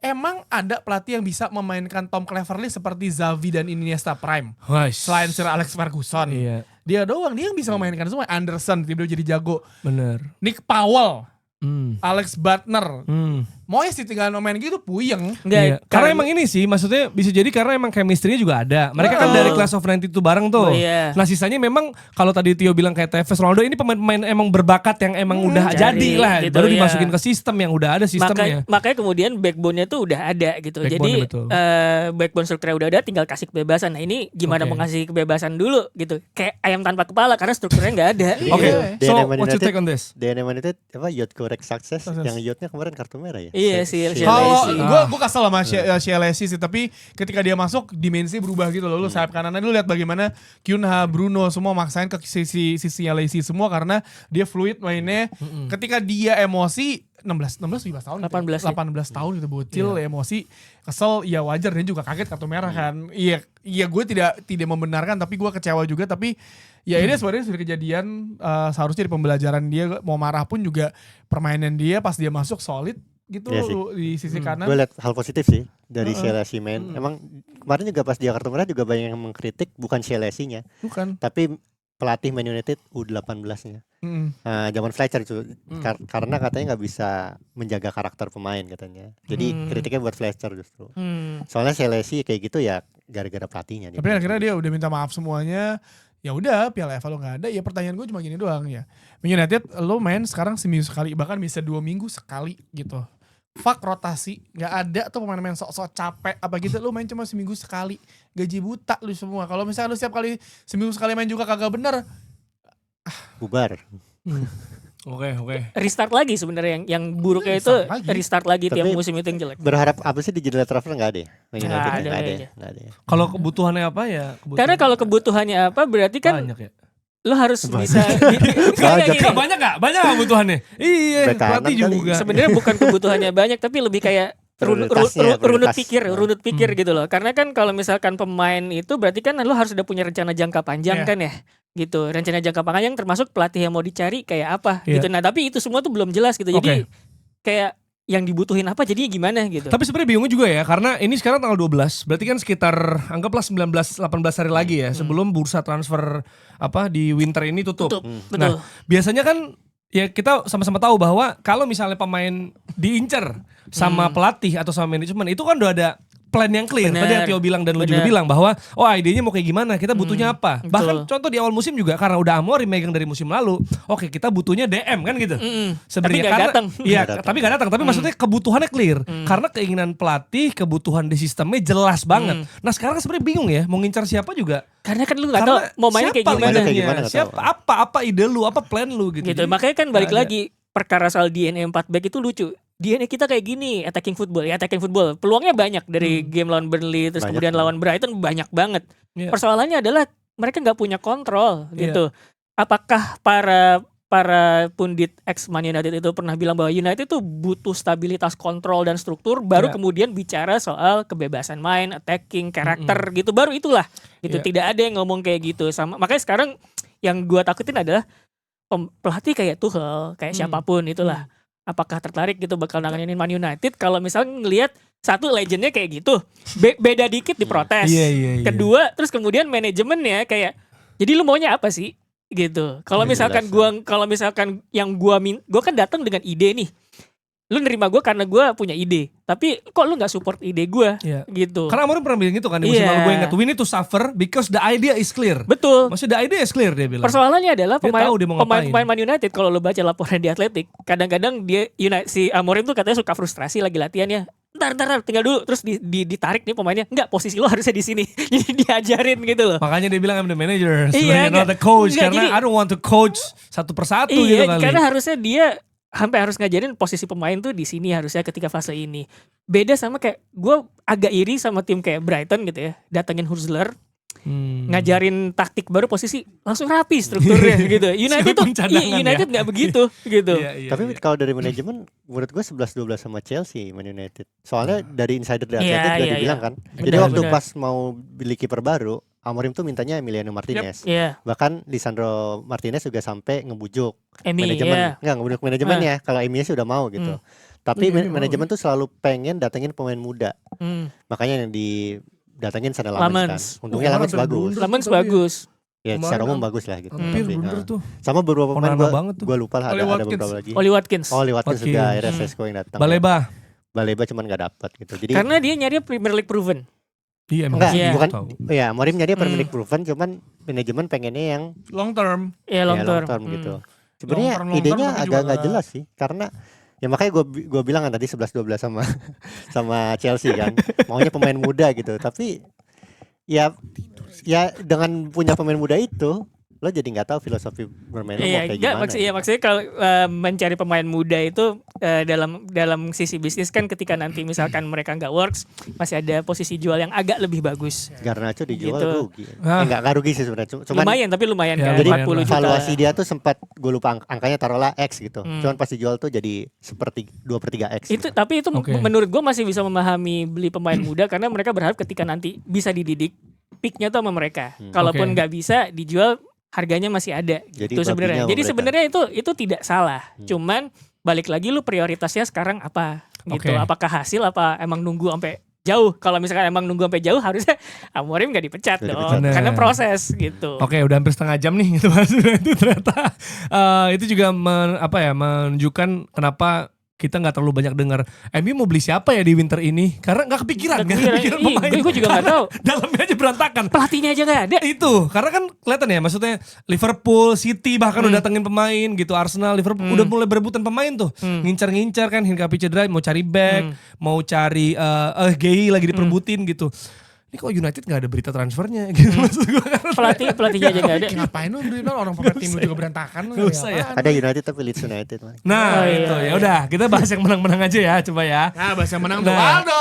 [SPEAKER 4] emang ada pelatih yang bisa memainkan Tom Cleverley seperti Xavi dan Iniesta Prime.
[SPEAKER 2] Wais.
[SPEAKER 4] Selain Sir Alex Ferguson,
[SPEAKER 2] Iya,
[SPEAKER 4] dia doang, dia yang bisa memainkan semua. Anderson tiba-tiba jadi jago,
[SPEAKER 2] bener.
[SPEAKER 4] Nick Powell,
[SPEAKER 2] Hmm.
[SPEAKER 4] Alex Butner,
[SPEAKER 2] Hmm.
[SPEAKER 4] Moyes ditinggal main gitu puyeng.
[SPEAKER 3] Enggak,
[SPEAKER 2] Iya. Karena emang ini sih maksudnya bisa jadi karena emang chemistry-nya juga ada. Mereka kan dari Class of 90 itu bareng tuh.
[SPEAKER 3] Oh, iya.
[SPEAKER 2] Nah sisanya memang kalau tadi Tio bilang kayak Tevez, Ronaldo ini pemain-pemain emang berbakat yang emang udah
[SPEAKER 3] jadi,
[SPEAKER 2] jadi lah.
[SPEAKER 3] gitu,
[SPEAKER 2] Baru
[SPEAKER 3] iya.
[SPEAKER 2] dimasukin ke sistem yang udah ada sistemnya.
[SPEAKER 3] Makanya kemudian backbone-nya tuh udah ada gitu. Jadi
[SPEAKER 2] Backbone-nya betul.
[SPEAKER 3] backbone strukturnya udah ada, tinggal kasih kebebasan. Nah ini gimana
[SPEAKER 2] Oke.
[SPEAKER 3] mau ngasih kebebasan dulu gitu. Kayak ayam tanpa kepala karena strukturnya nggak ada.
[SPEAKER 2] Oke,
[SPEAKER 5] Dia
[SPEAKER 2] so
[SPEAKER 5] Man
[SPEAKER 2] what's your
[SPEAKER 5] United-
[SPEAKER 2] take on this?
[SPEAKER 5] DNA Man United Youth Correct Success yang Youthnya kemarin kartu merah ya.
[SPEAKER 3] Iya sih,
[SPEAKER 4] Kalau
[SPEAKER 3] Chelsea.
[SPEAKER 4] gue kesel sama Chelsea sih, tapi ketika dia masuk dimensi berubah gitu loh. Lu sayap kanannya lu lihat bagaimana Kyunha, Bruno semua maksain ke sisi Chelsea semua karena dia fluid mainnya. Ketika dia emosi 16 17 tahun
[SPEAKER 3] 18 ya.
[SPEAKER 4] 18 tahun gitu bocil emosi kesel ya wajar, dia juga kaget kartu merah kan. Iya gue tidak membenarkan tapi gue kecewa juga, tapi Ya ini sebenarnya sudah kejadian, seharusnya di pembelajaran dia mau marah pun juga permainan dia pas dia masuk solid gitu
[SPEAKER 5] Iya sih.
[SPEAKER 4] di sisi kanan.
[SPEAKER 5] Gue liat hal positif sih dari
[SPEAKER 4] Heeh.
[SPEAKER 5] Chelsea main. Emang kemarin juga pas dia kartu merah juga banyak yang mengkritik bukan Chelsea-nya,
[SPEAKER 4] Bukan.
[SPEAKER 5] tapi pelatih Man United U18-nya.
[SPEAKER 4] Mm.
[SPEAKER 5] Zaman Fletcher itu karena katanya nggak bisa menjaga karakter pemain katanya. Jadi kritiknya buat Fletcher justru. Soalnya Chelsea kayak gitu ya gara-gara pelatihnya.
[SPEAKER 4] Tapi akhirnya dia udah minta maaf semuanya. Ya udah, Piala FA lo nggak ada. Ya pertanyaan gue cuma gini doang ya. Man United lo main sekarang seminggu sekali, bahkan bisa 2 minggu sekali gitu. Fuck rotasi, nggak ada tuh pemain-pemain sok-sok capek apa gitu. Lo main cuma seminggu sekali, gaji buta lu semua. Kalau misalnya lo setiap kali seminggu sekali main juga kagak bener,
[SPEAKER 5] bubar.
[SPEAKER 2] Oke.
[SPEAKER 3] Restart lagi sebenarnya yang buruknya itu
[SPEAKER 4] Restart lagi.
[SPEAKER 3] restart lagi tiap
[SPEAKER 5] Tapi-
[SPEAKER 3] musim itu yang jelek.
[SPEAKER 5] Berharap apa sih di jendela transfer nggak ada ya? Man
[SPEAKER 3] Nggak
[SPEAKER 5] United
[SPEAKER 3] ada
[SPEAKER 5] nggak ada,
[SPEAKER 3] aja.
[SPEAKER 5] nggak ada ya.
[SPEAKER 2] Kalau kebutuhannya apa ya?
[SPEAKER 3] Karena kalau kebutuhannya apa berarti kan
[SPEAKER 2] banyak ya.
[SPEAKER 3] lo harus bisa
[SPEAKER 5] Banyak.
[SPEAKER 3] gini.
[SPEAKER 2] Banyak gak? Banyak gak kebutuhannya? Iya,
[SPEAKER 5] Bek kanan
[SPEAKER 2] pelatih
[SPEAKER 5] kali.
[SPEAKER 2] juga.
[SPEAKER 3] Sebenarnya bukan kebutuhannya banyak tapi lebih kayak
[SPEAKER 5] Prioritasnya,
[SPEAKER 3] runut
[SPEAKER 5] prioritas.
[SPEAKER 3] runut pikir gitu loh. Karena kan kalau misalkan pemain itu berarti kan lo harus udah punya rencana jangka panjang
[SPEAKER 4] Iya.
[SPEAKER 3] kan ya. Gitu. Rencana jangka panjang termasuk pelatih yang mau dicari kayak apa
[SPEAKER 2] Iya.
[SPEAKER 3] gitu. Nah, tapi itu semua tuh belum jelas gitu. Jadi kayak yang dibutuhin apa jadinya gimana gitu.
[SPEAKER 2] Tapi sebenarnya bingungnya juga ya, karena ini sekarang tanggal 12, berarti kan sekitar anggaplah 19-18 hari lagi ya sebelum bursa transfer apa di winter ini tutup.
[SPEAKER 3] Betul.
[SPEAKER 2] Nah, biasanya kan ya kita sama-sama tahu bahwa kalau misalnya pemain diincer sama pelatih atau sama manajemen itu kan udah ada plan yang clear.
[SPEAKER 3] Bener.
[SPEAKER 2] Tadi yang Tio bilang dan lu juga
[SPEAKER 3] Bener.
[SPEAKER 2] bilang bahwa idenya mau kayak gimana, kita butuhnya apa.
[SPEAKER 3] betul.
[SPEAKER 2] Bahkan contoh di awal musim juga karena udah Amorim megang dari musim lalu. Oke, kita butuhnya DM kan gitu.
[SPEAKER 3] Tapi nggak
[SPEAKER 2] karena
[SPEAKER 3] datang.
[SPEAKER 2] iya,
[SPEAKER 5] Nggak datang.
[SPEAKER 2] tapi nggak datang. Tapi maksudnya kebutuhannya clear. Karena keinginan pelatih, kebutuhan di sistemnya jelas banget. Nah sekarang sebenarnya bingung ya, mau ngincar siapa juga.
[SPEAKER 3] Karena kan lu nggak tahu mau mainnya kayak
[SPEAKER 2] siapa
[SPEAKER 3] gimana.
[SPEAKER 5] Mainnya kayak gimana nggak
[SPEAKER 2] Siapa, apa ide lu, apa plan lu gitu.
[SPEAKER 3] Gitu.
[SPEAKER 2] Jadi,
[SPEAKER 3] Makanya kan balik
[SPEAKER 2] nggak ada.
[SPEAKER 3] lagi perkara soal DNA 4 back itu lucu. DNA kita kayak gini, attacking football. Peluangnya banyak dari game lawan Burnley terus
[SPEAKER 5] Banyak.
[SPEAKER 3] kemudian lawan Brighton banyak banget.
[SPEAKER 2] Iya.
[SPEAKER 3] Persoalannya adalah mereka nggak punya kontrol
[SPEAKER 2] Iya.
[SPEAKER 3] gitu. Apakah para pundit ex Man United itu pernah bilang bahwa United itu butuh stabilitas kontrol dan struktur baru
[SPEAKER 2] Iya.
[SPEAKER 3] kemudian bicara soal kebebasan main, attacking, karakter gitu baru itulah gitu.
[SPEAKER 2] Iya.
[SPEAKER 3] Tidak ada yang ngomong kayak gitu sama makanya sekarang yang gua takutin adalah pelatih kayak Tuchel, kayak siapapun itulah. Apakah tertarik gitu bakal nanganin Man United kalau misalnya ngelihat satu legendnya kayak gitu, beda dikit diprotes.
[SPEAKER 2] Iya.
[SPEAKER 3] Kedua, terus kemudian manajemennya kayak, jadi lu maunya apa sih? Gitu. Kalau misalkan yang gua kan datang dengan ide nih. Lu nerima gue karena gue punya ide, tapi kok lu nggak support ide gue,
[SPEAKER 2] Iya.
[SPEAKER 3] gitu.
[SPEAKER 2] Karena Amorim pernah bilang gitu kan di musim
[SPEAKER 3] Iya.
[SPEAKER 2] lalu, gue ingat, we need to suffer because the idea is clear.
[SPEAKER 3] Betul.
[SPEAKER 2] Maksudnya the idea is clear dia bilang.
[SPEAKER 3] Persoalannya adalah
[SPEAKER 2] Dia tahu dia mau ngapain.
[SPEAKER 3] pemain Man United kalau lo baca laporan di Atletik, kadang-kadang si Amorim tuh katanya suka frustrasi lagi latihannya. Ntar tinggal dulu terus ditarik nih pemainnya. Enggak, posisi lo harusnya di sini. Jadi diajarin gitu loh.
[SPEAKER 2] Makanya dia bilang I'm the manager,
[SPEAKER 3] Iya,
[SPEAKER 2] sebenarnya not the coach.
[SPEAKER 3] enggak,
[SPEAKER 2] Karena
[SPEAKER 3] jadi-
[SPEAKER 2] I don't want to coach satu persatu gitu
[SPEAKER 3] Iya,
[SPEAKER 2] kali.
[SPEAKER 3] karena harusnya dia sampai harus ngajarin posisi pemain tuh di sini harusnya ketika fase ini. Beda sama kayak gue agak iri sama tim kayak Brighton gitu ya. Datengin Hurstler, ngajarin taktik baru posisi langsung rapi strukturnya gitu. United tuh
[SPEAKER 2] cadangan
[SPEAKER 3] United
[SPEAKER 2] ya.
[SPEAKER 3] nggak begitu gitu.
[SPEAKER 2] Iya,
[SPEAKER 5] Tapi kalau dari manajemen menurut gue 11-12 sama Chelsea Man United. Soalnya dari insider dari
[SPEAKER 3] Iya,
[SPEAKER 5] Athletic udah
[SPEAKER 3] iya,
[SPEAKER 5] dibilang
[SPEAKER 3] iya.
[SPEAKER 5] kan. Jadi
[SPEAKER 3] Benar,
[SPEAKER 5] waktu
[SPEAKER 3] benar.
[SPEAKER 5] pas mau beli kiper baru, Amorim tuh mintanya Emiliano Martinez.
[SPEAKER 3] Iya,
[SPEAKER 5] Bahkan Lisandro Martinez juga sampai ngebujuk
[SPEAKER 3] Emi
[SPEAKER 5] manajemen.
[SPEAKER 3] ya.
[SPEAKER 5] Ngebujuk manajemennya kalau Emi sih udah mau gitu. Tapi
[SPEAKER 4] Emi mau.
[SPEAKER 5] manajemen tuh selalu pengen datengin pemain muda.
[SPEAKER 3] Hmm.
[SPEAKER 5] Makanya yang didatengin Sana
[SPEAKER 3] Lamens.
[SPEAKER 5] Lamens kan. Untungnya Lamens bagus.
[SPEAKER 3] Lamens bagus.
[SPEAKER 5] Ya
[SPEAKER 2] Kemarin
[SPEAKER 5] secara umum
[SPEAKER 2] kan
[SPEAKER 5] bagus lah gitu.
[SPEAKER 2] Hampir
[SPEAKER 5] Tapi,
[SPEAKER 2] bener
[SPEAKER 5] nah.
[SPEAKER 2] tuh.
[SPEAKER 5] Sama beberapa pemain
[SPEAKER 2] Onana banget tuh.
[SPEAKER 5] gue lupa lah
[SPEAKER 4] Oli
[SPEAKER 5] ada
[SPEAKER 4] Watkins.
[SPEAKER 5] beberapa lagi.
[SPEAKER 3] Oli Watkins.
[SPEAKER 5] Oh, Watkins juga
[SPEAKER 2] Watkins.
[SPEAKER 5] akhirnya Sesko yang datang.
[SPEAKER 2] Baleba
[SPEAKER 5] cuman nggak dapat gitu. Jadi
[SPEAKER 3] Karena dia nyari Premier League proven.
[SPEAKER 2] iya emang
[SPEAKER 5] enggak,
[SPEAKER 3] Iya.
[SPEAKER 5] bukan
[SPEAKER 2] tahu.
[SPEAKER 5] ya Amorim nyari Premier League proven cuman manajemen pengennya yang
[SPEAKER 4] long term.
[SPEAKER 3] Ya long
[SPEAKER 5] ya,
[SPEAKER 3] term.
[SPEAKER 5] gitu. Sebenarnya
[SPEAKER 4] Long term,
[SPEAKER 5] idenya
[SPEAKER 4] tapi
[SPEAKER 5] agak
[SPEAKER 4] juga
[SPEAKER 5] nggak jelas sih karena ya makanya gue bilang kan tadi 11-12 sama sama Chelsea kan maunya pemain muda gitu tapi ya dengan punya pemain muda itu lo jadi nggak tahu filosofi bermain lo mau
[SPEAKER 3] Iya,
[SPEAKER 5] kayak
[SPEAKER 3] enggak,
[SPEAKER 5] gimana.
[SPEAKER 3] maksudnya kalau mencari pemain muda itu dalam sisi bisnis kan ketika nanti misalkan mereka nggak works masih ada posisi jual yang agak lebih bagus.
[SPEAKER 5] Garnacho dijual
[SPEAKER 3] Gitu.
[SPEAKER 5] rugi.
[SPEAKER 2] Hah?
[SPEAKER 5] Nggak rugi sih sebenarnya. Cuman
[SPEAKER 3] Lumayan tapi lumayan
[SPEAKER 2] Ya,
[SPEAKER 3] kan
[SPEAKER 5] jadi
[SPEAKER 3] 40 juta.
[SPEAKER 5] valuasi dia tuh sempat gue lupa angkanya taruhlah X gitu.
[SPEAKER 3] Hmm.
[SPEAKER 5] Cuman pas dijual tuh jadi 2/3 X.
[SPEAKER 3] Itu
[SPEAKER 5] gitu.
[SPEAKER 3] tapi itu
[SPEAKER 2] Oke.
[SPEAKER 3] menurut gue masih bisa memahami beli pemain muda karena mereka berharap ketika nanti bisa dididik picknya tuh sama mereka. Kalaupun
[SPEAKER 2] Oke.
[SPEAKER 3] nggak bisa dijual harganya masih ada
[SPEAKER 5] Jadi
[SPEAKER 3] gitu sebenarnya.
[SPEAKER 5] babinya
[SPEAKER 3] Jadi
[SPEAKER 5] sama
[SPEAKER 3] sebenarnya itu tidak salah. Cuman balik lagi lu prioritasnya sekarang apa gitu.
[SPEAKER 2] Oke.
[SPEAKER 3] Apakah hasil apa emang nunggu sampai jauh? Kalau misalkan emang nunggu sampai jauh harusnya Amorim gak dipecat
[SPEAKER 5] Nggak
[SPEAKER 3] dong.
[SPEAKER 2] dipecat.
[SPEAKER 3] Karena
[SPEAKER 2] Bener.
[SPEAKER 3] proses gitu.
[SPEAKER 2] Oke, udah hampir setengah jam nih gitu Mas. Itu ternyata itu juga menunjukkan kenapa kita nggak terlalu banyak dengar MU mau beli siapa ya di winter ini, karena nggak kepikiran
[SPEAKER 3] Nggak
[SPEAKER 2] kan
[SPEAKER 3] kepikiran.
[SPEAKER 2] pemain.
[SPEAKER 3] Gue juga nggak tahu.
[SPEAKER 2] Dalamnya aja berantakan.
[SPEAKER 3] Pelatihnya aja gak ada.
[SPEAKER 2] Itu karena kan kelihatan ya, maksudnya Liverpool, City bahkan udah datengin pemain gitu, Arsenal, Liverpool udah mulai berebutan pemain tuh, ngincar-ngincar kan, Hincapié cedera mau cari back, mau cari Gay lagi diperbutin gitu. Ini kok United nggak ada berita transfernya gitu maksud gue.
[SPEAKER 3] Pelatihnya aja gak ada.
[SPEAKER 4] Ngapain lu beli orang pemain tim lu juga berantakan lu.
[SPEAKER 2] Nggak usah ya.
[SPEAKER 5] Ada United tapi Leeds United. Man.
[SPEAKER 2] Nah,
[SPEAKER 3] Oh, iya,
[SPEAKER 2] itu
[SPEAKER 3] iya.
[SPEAKER 2] ya udah, kita bahas yang menang-menang aja ya, coba ya.
[SPEAKER 4] Nah, bahas yang menang tuh
[SPEAKER 2] Nah.
[SPEAKER 4] Waldo.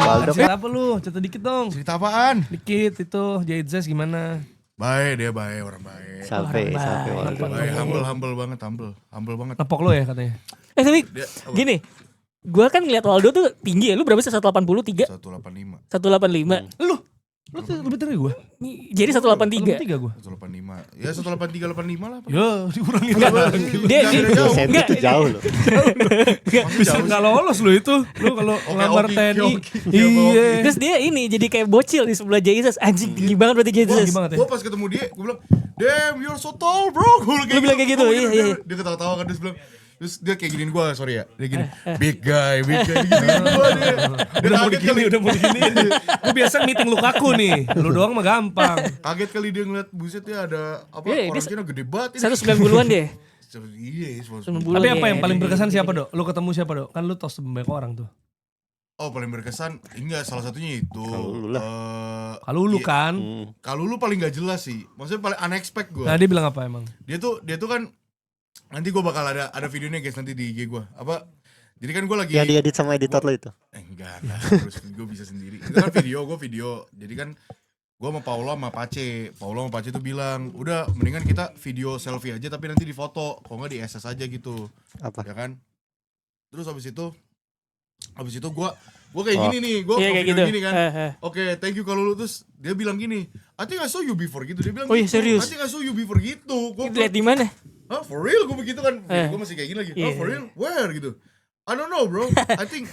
[SPEAKER 5] Waldo.
[SPEAKER 2] Cerita apa lu? Cerita dikit dong.
[SPEAKER 1] Cerita apaan?
[SPEAKER 2] Dikit itu, Jaitzes gimana?
[SPEAKER 1] Baik, dia baik, orang baik.
[SPEAKER 5] Sampai
[SPEAKER 3] Orang
[SPEAKER 5] Waldo.
[SPEAKER 1] Baik, humble banget, humble banget.
[SPEAKER 2] Nepok lo ya katanya.
[SPEAKER 3] Tapi
[SPEAKER 1] Dia apa?
[SPEAKER 3] gini, gue kan ngeliat Waldo tuh tinggi ya. Lu berapa sih? 183?
[SPEAKER 1] 185.
[SPEAKER 3] 185.
[SPEAKER 2] Lu tuh lebih dari gue.
[SPEAKER 3] Jadi 183.
[SPEAKER 2] 3 gue.
[SPEAKER 1] 185. Ya 183 85 lah.
[SPEAKER 2] Ya, dikurangin
[SPEAKER 3] Enggak,
[SPEAKER 2] lagi.
[SPEAKER 3] dia-
[SPEAKER 5] Dua senti
[SPEAKER 3] Enggak.
[SPEAKER 5] itu jauh loh.
[SPEAKER 2] Bisa nggak lolos lu itu. Lu kalau ngelamar
[SPEAKER 1] oke,
[SPEAKER 2] TNI.
[SPEAKER 1] oke.
[SPEAKER 2] Iya.
[SPEAKER 3] Terus dia ini jadi kayak bocil di sebelah Jesus. Anjing tinggi banget berarti
[SPEAKER 2] Wah,
[SPEAKER 3] Jesus.
[SPEAKER 2] gimana ya?
[SPEAKER 1] Gue pas ketemu dia, gue bilang, damn, you're so tall, bro. Gua
[SPEAKER 3] Lu bilang kayak gitu,
[SPEAKER 1] Gua
[SPEAKER 3] iya,
[SPEAKER 1] dia,
[SPEAKER 3] iya.
[SPEAKER 1] Dia ketawa-tawa kan, terus dia kayak giniin gue, sorry ya. Dia gini, big guy, gituin gue dia. Dia
[SPEAKER 2] Udah mau
[SPEAKER 1] kaget
[SPEAKER 2] digini,
[SPEAKER 1] kali.
[SPEAKER 2] udah mau digini. Gue biasa meeting Lukaku nih. Lu doang mah gampang.
[SPEAKER 1] Kaget kali dia ngeliat buset dia ada apa
[SPEAKER 3] Iya,
[SPEAKER 1] orang
[SPEAKER 3] dia
[SPEAKER 1] Cina gede banget ini.
[SPEAKER 3] 190-an deh.
[SPEAKER 1] Iya,
[SPEAKER 3] 90
[SPEAKER 2] Tapi apa
[SPEAKER 3] ya,
[SPEAKER 2] yang paling
[SPEAKER 3] dia-
[SPEAKER 2] berkesan
[SPEAKER 3] dia-
[SPEAKER 2] siapa, Dok? Lu ketemu siapa, Dok? Kan lu tos banyak orang tuh.
[SPEAKER 1] Oh, paling berkesan enggak, salah satunya itu.
[SPEAKER 5] Kalulu lah.
[SPEAKER 2] Kalau lu kan.
[SPEAKER 1] Kalau lu paling gak jelas sih. Maksudnya paling unexpected gue.
[SPEAKER 2] Nah, dia bilang apa emang?
[SPEAKER 1] Dia tuh kan nanti gue bakal ada videonya guys nanti di IG gue. Apa? Jadi kan gue lagi
[SPEAKER 5] Yang diedit sama editor lo itu.
[SPEAKER 1] enggak terus gue bisa sendiri. Itu kan video. Jadi kan gue sama Paulo sama Pace tuh bilang, udah mendingan kita video selfie aja tapi nanti difoto, kok nggak di SS aja gitu,
[SPEAKER 5] Apa?
[SPEAKER 1] ya kan? Terus habis itu gue kayak
[SPEAKER 5] Oh.
[SPEAKER 1] gini nih, gue
[SPEAKER 3] Iya kayak gitu.
[SPEAKER 1] gini kan.
[SPEAKER 3] Heeh.
[SPEAKER 1] Oke, thank you kalau lu, terus dia bilang gini, I think I saw you before gitu. Dia bilang
[SPEAKER 3] Oh iya,
[SPEAKER 1] gitu,
[SPEAKER 3] serius?
[SPEAKER 1] I think I saw you before gitu. Gue
[SPEAKER 3] Lihat di mana?
[SPEAKER 1] hah, for real? Gue begitu kan. Gue masih kayak gini lagi.
[SPEAKER 3] Iya.
[SPEAKER 1] Oh, for real? Where gitu? I don't know, bro. I think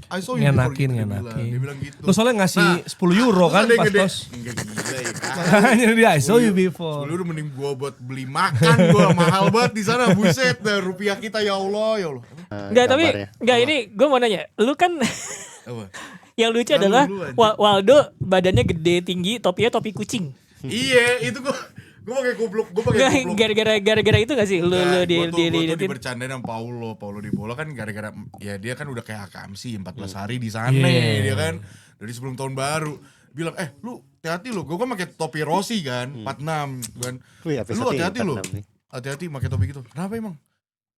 [SPEAKER 1] I saw you before
[SPEAKER 2] Ngenakin,
[SPEAKER 1] gitu.
[SPEAKER 2] ngenakin.
[SPEAKER 1] Dia bilang gitu.
[SPEAKER 2] Lu soalnya ngasih 10 euro
[SPEAKER 1] terus
[SPEAKER 2] kan
[SPEAKER 1] ada yang
[SPEAKER 2] pas
[SPEAKER 1] gede.
[SPEAKER 2] tos.
[SPEAKER 1] Enggak gila ya.
[SPEAKER 2] Makanya dia I saw you before.
[SPEAKER 1] Lu udah mending gua buat beli makan gua mahal banget di sana, buset dah rupiah kita ya Allah.
[SPEAKER 3] Enggak, tapi
[SPEAKER 5] Gambarnya.
[SPEAKER 3] enggak, ini gue mau nanya. Lu kan
[SPEAKER 1] Apa?
[SPEAKER 3] yang lucu
[SPEAKER 1] Lalu
[SPEAKER 3] adalah
[SPEAKER 1] lu, anjing.
[SPEAKER 3] Waldo badannya gede, tinggi, topinya topi kucing.
[SPEAKER 1] Iya, itu gua pakai kupluk,
[SPEAKER 3] Enggak, gara-gara itu gak sih lu di
[SPEAKER 1] gua tuh dibercandain sama Paulo di bola kan gara-gara ya dia kan udah kayak Akamsi 14 hari di sana dia kan dari sebelum tahun baru bilang lu hati-hati lu, gua kan pakai topi Rossi kan 46 kan.
[SPEAKER 5] Wih,
[SPEAKER 1] Lu hati-hati lu.
[SPEAKER 5] 46 nih.
[SPEAKER 1] Hati-hati pakai topi gitu. Kenapa emang?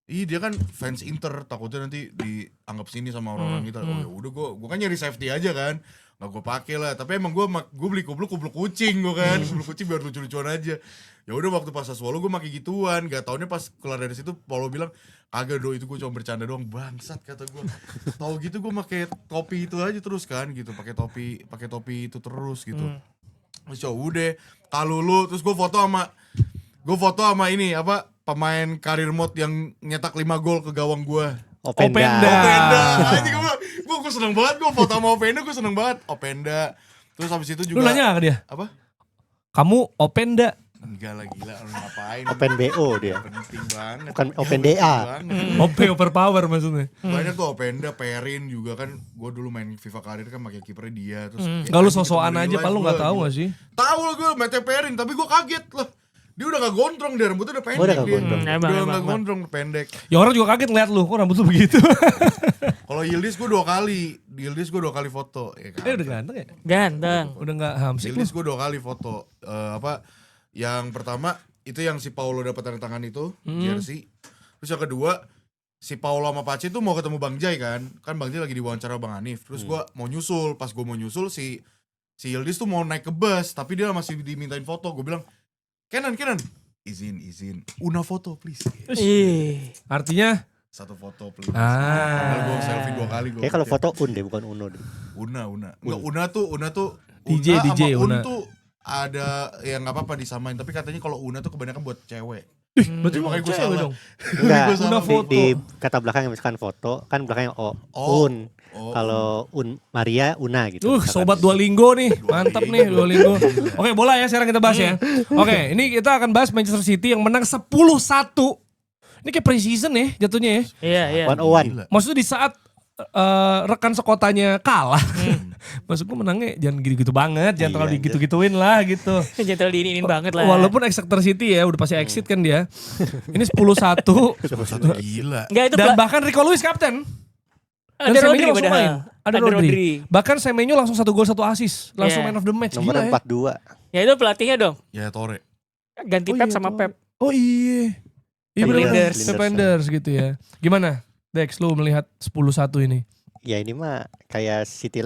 [SPEAKER 1] Ih, dia kan fans Inter, takutnya nanti dianggap sini sama orang-orang kita. Oh ya udah gua kan nyari safety aja kan. Nggak gue pakai lah, tapi emang gue beli kupluk kucing gue kan, kupluk kucing biar lucu-lucuan aja. Ya udah waktu pas Sassuolo gue pakai gituan, gak taunya pas keluar dari situ Paulo bilang kagak do, itu gue cuma bercanda doang, bangsat kata gue. Tahu gitu gue pakai topi itu aja terus kan gitu, pakai topi itu terus gitu. Terus ya udah Kalulu, terus gue foto sama ini apa pemain karir mode yang nyetak 5 gol ke gawang gue.
[SPEAKER 5] Openda.
[SPEAKER 2] Openda.
[SPEAKER 1] Anjing gue seneng banget, gue foto sama Openda, gue seneng banget. Openda. Terus habis itu
[SPEAKER 2] Lu
[SPEAKER 1] juga
[SPEAKER 2] nanya gak ke dia?
[SPEAKER 1] apa?
[SPEAKER 2] Kamu Openda?
[SPEAKER 1] Enggak lah, gila, lu ngapain?
[SPEAKER 5] Open BO dia.
[SPEAKER 1] Penting banget.
[SPEAKER 5] Bukan Open DA.
[SPEAKER 2] OP overpower maksudnya.
[SPEAKER 1] Banyak tuh Openda, Perin juga kan. Gue dulu main FIFA karir kan pakai kipernya dia. Terus
[SPEAKER 2] Gak lu sosokan aja, Pak, lu gak tahu gak sih?
[SPEAKER 1] Tahu lah gue Mete Perin, tapi gue kaget lah. Dia udah gak gondrong, dia rambutnya udah pendek.
[SPEAKER 5] Udah gak
[SPEAKER 1] dia.
[SPEAKER 5] gondrong.
[SPEAKER 3] Emang,
[SPEAKER 1] Udah
[SPEAKER 3] emang,
[SPEAKER 1] gak
[SPEAKER 3] emang.
[SPEAKER 1] gondrong, pendek.
[SPEAKER 2] Ya orang juga kaget ngeliat lu, kok rambut lu begitu?
[SPEAKER 1] Kalau Yildiz gue 2 kali. Di Yildiz gue 2 kali foto. Ya kan?
[SPEAKER 2] Udah ganteng ya?
[SPEAKER 3] Ganteng.
[SPEAKER 2] Udah gak hamsik lu?
[SPEAKER 1] Yildiz gue 2 kali foto. Yang pertama itu yang si Paulo dapat tanda tangan itu, jersey. Terus yang kedua si Paulo sama Pace tuh mau ketemu Bang Jai kan Bang Jai lagi diwawancara Bang Hanif. Terus gue mau nyusul, pas gue mau nyusul si Yildiz tuh mau naik ke bus, tapi dia masih dimintain foto. Gue bilang, Kenan, izin, una foto please.
[SPEAKER 3] Ih.
[SPEAKER 2] Artinya?
[SPEAKER 1] 1 foto please.
[SPEAKER 2] Ah.
[SPEAKER 1] Gue selfie 2 kali gue.
[SPEAKER 5] Kayak kalau foto Un deh, bukan Uno deh.
[SPEAKER 1] Una. Enggak, Una tuh
[SPEAKER 2] DJ,
[SPEAKER 1] sama
[SPEAKER 2] Una.
[SPEAKER 1] Un tuh ada ya nggak apa-apa disamain, tapi katanya kalau Una tuh kebanyakan buat cewek.
[SPEAKER 2] Berarti
[SPEAKER 1] Makanya
[SPEAKER 2] makanya
[SPEAKER 1] gue
[SPEAKER 2] cewek
[SPEAKER 1] salah.
[SPEAKER 2] dong.
[SPEAKER 5] Enggak,
[SPEAKER 1] Gua salah.
[SPEAKER 5] di kata belakang misalkan foto kan belakangnya Un.
[SPEAKER 1] Oh,
[SPEAKER 5] Kalau Maria Una gitu. misalkan.
[SPEAKER 2] Sobat Duolingo nih, mantap nih Duolingo. Oke, bola ya sekarang kita bahas ya. Oke, ini kita akan bahas Manchester City yang menang 10-1. Ini kayak pre-season ya jatuhnya ya.
[SPEAKER 3] Iya, iya.
[SPEAKER 5] 101.
[SPEAKER 1] gila.
[SPEAKER 2] Maksudnya di saat rekan sekotanya kalah. Maksud gue menangnya jangan gitu-gitu banget, jangan
[SPEAKER 5] Iya,
[SPEAKER 2] terlalu
[SPEAKER 5] anjir.
[SPEAKER 2] digitu-gituin lah gitu.
[SPEAKER 3] Jangan diinin banget lah.
[SPEAKER 2] Walaupun Exeter City ya udah pasti exit kan dia. Ini 10-1
[SPEAKER 1] Satu gila.
[SPEAKER 3] Enggak itu
[SPEAKER 2] dan bahkan Rico Lewis kapten. Dan
[SPEAKER 3] ada
[SPEAKER 2] Semenyo
[SPEAKER 3] Rodri
[SPEAKER 2] langsung
[SPEAKER 3] padahal.
[SPEAKER 2] main. Ada Rodri. Bahkan Semenyo langsung 1 gol 1 assist, langsung
[SPEAKER 3] Iya.
[SPEAKER 2] man of the match.
[SPEAKER 5] Nomor
[SPEAKER 2] Gila ya.
[SPEAKER 5] 42.
[SPEAKER 3] Ya itu pelatihnya dong.
[SPEAKER 1] Ya Tore.
[SPEAKER 3] Ganti
[SPEAKER 2] Oh
[SPEAKER 3] Pep
[SPEAKER 2] iya,
[SPEAKER 3] sama
[SPEAKER 2] tuh.
[SPEAKER 3] Pep.
[SPEAKER 2] Oh iya. Iya
[SPEAKER 3] Pep
[SPEAKER 2] bener.
[SPEAKER 3] Linders.
[SPEAKER 2] Pep Linders gitu ya. Gimana Dex lu melihat 10-1 ini?
[SPEAKER 5] Ya ini mah kayak City,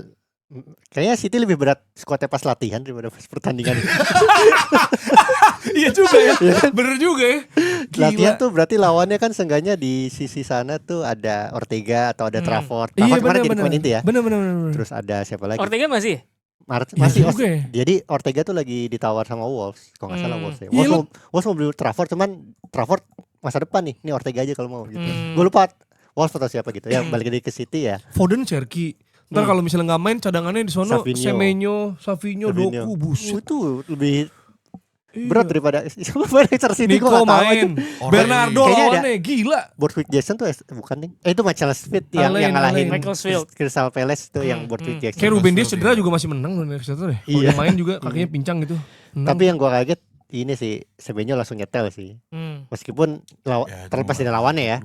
[SPEAKER 5] kayaknya City lebih berat skuadnya pas latihan daripada pas pertandingan.
[SPEAKER 2] Iya juga ya. Bener juga ya.
[SPEAKER 5] Latihan tuh berarti lawannya kan seenggaknya di sisi sana tuh ada Ortega atau ada Trafford.
[SPEAKER 2] Iya
[SPEAKER 5] Trafford kemarin jadi
[SPEAKER 2] bener-bener.
[SPEAKER 5] pemain inti ya.
[SPEAKER 2] Bener.
[SPEAKER 5] Terus ada siapa lagi?
[SPEAKER 3] Ortega masih?
[SPEAKER 2] Iya
[SPEAKER 5] Masih
[SPEAKER 2] juga ya.
[SPEAKER 5] Jadi Ortega tuh lagi ditawar sama Wolves, kalau nggak salah Wolves ya.
[SPEAKER 2] Iya,
[SPEAKER 5] Wolves mau beli Trafford, cuman Trafford masa depan nih, ini Ortega aja kalau mau gitu.
[SPEAKER 3] Hmm.
[SPEAKER 5] Gue lupa Wolves atau siapa gitu ya, balik lagi ke City ya.
[SPEAKER 2] Foden Cherky. Ntar kalau misalnya nggak main cadangannya di sono
[SPEAKER 5] Savinho.
[SPEAKER 2] Semenyo, Savinho,
[SPEAKER 5] Savinho.
[SPEAKER 2] Doku, buset.
[SPEAKER 5] Itu lebih
[SPEAKER 2] Iya.
[SPEAKER 5] berat daripada Manchester City.
[SPEAKER 2] Nico
[SPEAKER 5] Gua nggak tahu aja.
[SPEAKER 2] main. Bernardo
[SPEAKER 5] Kayaknya ada-
[SPEAKER 2] lawannya gila.
[SPEAKER 5] Borthwick Jackson tuh bukan nih. Itu Michael Smith yang
[SPEAKER 2] Alain,
[SPEAKER 5] ngalahin
[SPEAKER 2] Alain.
[SPEAKER 3] Macclesfield.
[SPEAKER 5] Crystal Palace itu yang Borthwick Jackson.
[SPEAKER 2] Kayak Ruben Dias
[SPEAKER 1] Maksudnya.
[SPEAKER 2] cedera juga masih menang loh dari Exeter ya. Kalau
[SPEAKER 5] Iya.
[SPEAKER 2] dia main juga kakinya pincang gitu. Menang.
[SPEAKER 5] Tapi yang gua kaget ini sih Semenyo langsung nyetel sih.
[SPEAKER 3] Hmm.
[SPEAKER 5] Meskipun
[SPEAKER 1] Ya,
[SPEAKER 5] terlepas
[SPEAKER 1] cuma-
[SPEAKER 5] dari lawannya ya.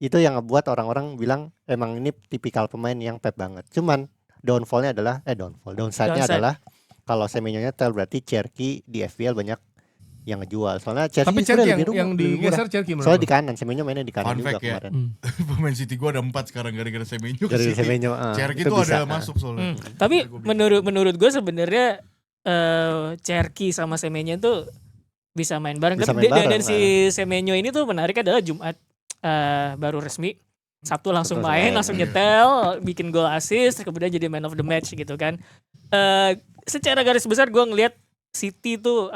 [SPEAKER 5] Itu yang ngebuat orang-orang bilang emang ini tipikal pemain yang Pep banget. Cuman downside-nya
[SPEAKER 3] Downside.
[SPEAKER 5] adalah kalau Semenyo nyetel berarti Cherky di FPL banyak yang ngejual. Soalnya Cherky
[SPEAKER 2] Tapi
[SPEAKER 5] sebenarnya
[SPEAKER 2] Cherky
[SPEAKER 5] lebih
[SPEAKER 2] yang
[SPEAKER 5] lebih murah.
[SPEAKER 2] digeser Cherky menurut
[SPEAKER 5] Soalnya
[SPEAKER 2] lu?
[SPEAKER 5] di kanan, Semenyo mainnya di kanan
[SPEAKER 1] Fun
[SPEAKER 5] juga
[SPEAKER 1] fact ya.
[SPEAKER 5] kemarin.
[SPEAKER 1] Pemain City gue ada 4 sekarang gara-gara Semenyo ke
[SPEAKER 5] Dari
[SPEAKER 1] City.
[SPEAKER 5] Semenyo.
[SPEAKER 1] Cherky
[SPEAKER 5] itu
[SPEAKER 1] tuh
[SPEAKER 5] bisa,
[SPEAKER 1] ada masuk soalnya.
[SPEAKER 3] Tapi menurut gue sebenarnya Cherky sama Semenyo tuh bisa main bareng.
[SPEAKER 5] Bisa
[SPEAKER 3] Tapi
[SPEAKER 5] main bareng,
[SPEAKER 3] dan si Semenyo ini tuh menarik adalah Jumat baru resmi. Sabtu langsung
[SPEAKER 5] Sabtu
[SPEAKER 3] main,
[SPEAKER 5] main.
[SPEAKER 3] langsung nyetel, bikin gol assist, kemudian jadi man of the match gitu kan. Secara garis besar gue ngelihat City tuh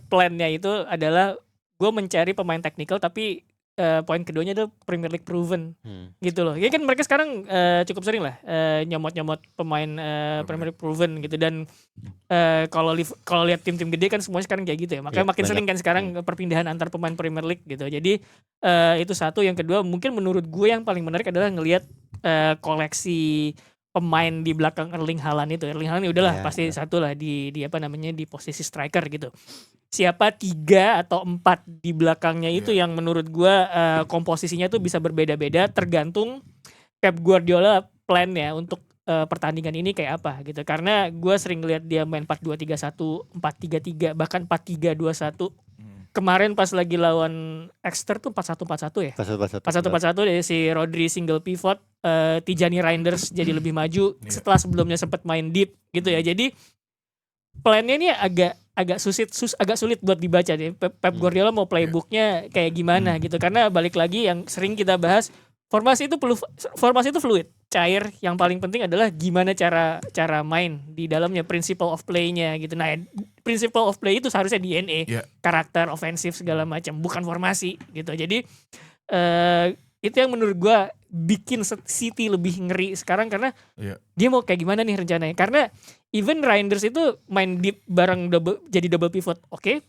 [SPEAKER 3] plannya itu adalah gue mencari pemain teknikal tapi poin keduanya adalah Premier League proven gitu loh. Ya kan mereka sekarang cukup sering lah nyomot-nyomot pemain Premier League proven gitu dan kalau lihat tim-tim gede kan semuanya sekarang kayak gitu ya. Makanya
[SPEAKER 5] Iya,
[SPEAKER 3] makin
[SPEAKER 5] banyak.
[SPEAKER 3] sering kan sekarang perpindahan antar pemain Premier League gitu. Jadi itu satu, yang kedua mungkin menurut gue yang paling menarik adalah ngelihat koleksi pemain di belakang Erling Haaland itu. Erling Haaland udahlah
[SPEAKER 5] Iya,
[SPEAKER 3] pasti
[SPEAKER 5] iya.
[SPEAKER 3] satu lah di di posisi striker gitu. Siapa 3 atau 4 di belakangnya itu yang menurut gua komposisinya tuh bisa berbeda-beda tergantung Pep Guardiola plan-nya untuk pertandingan ini kayak apa gitu. Karena gua sering lihat dia main 4-2-3-1, 4-3-3, bahkan 4-3-2-1. Kemarin pas lagi lawan Exeter tuh 4-1-4-1 ya. 4-1-4-1 dari si Rodri single pivot, Tijani Reinders jadi lebih maju setelah sebelumnya sempat main deep gitu ya. Jadi plannya ini agak sulit buat dibaca deh. Pep Guardiola mau playbooknya kayak gimana gitu. Karena balik lagi yang sering kita bahas, formasi itu fluid, cair. Yang paling penting adalah gimana cara main di dalamnya, principle of play-nya gitu. Nah, principle of play itu seharusnya DNA,
[SPEAKER 1] Iya.
[SPEAKER 3] karakter ofensif segala macam, bukan formasi gitu. Jadi itu yang menurut gua bikin City lebih ngeri sekarang karena
[SPEAKER 1] Iya.
[SPEAKER 3] dia mau kayak gimana nih rencananya. Karena even Reinders itu main deep bareng jadi double pivot, oke.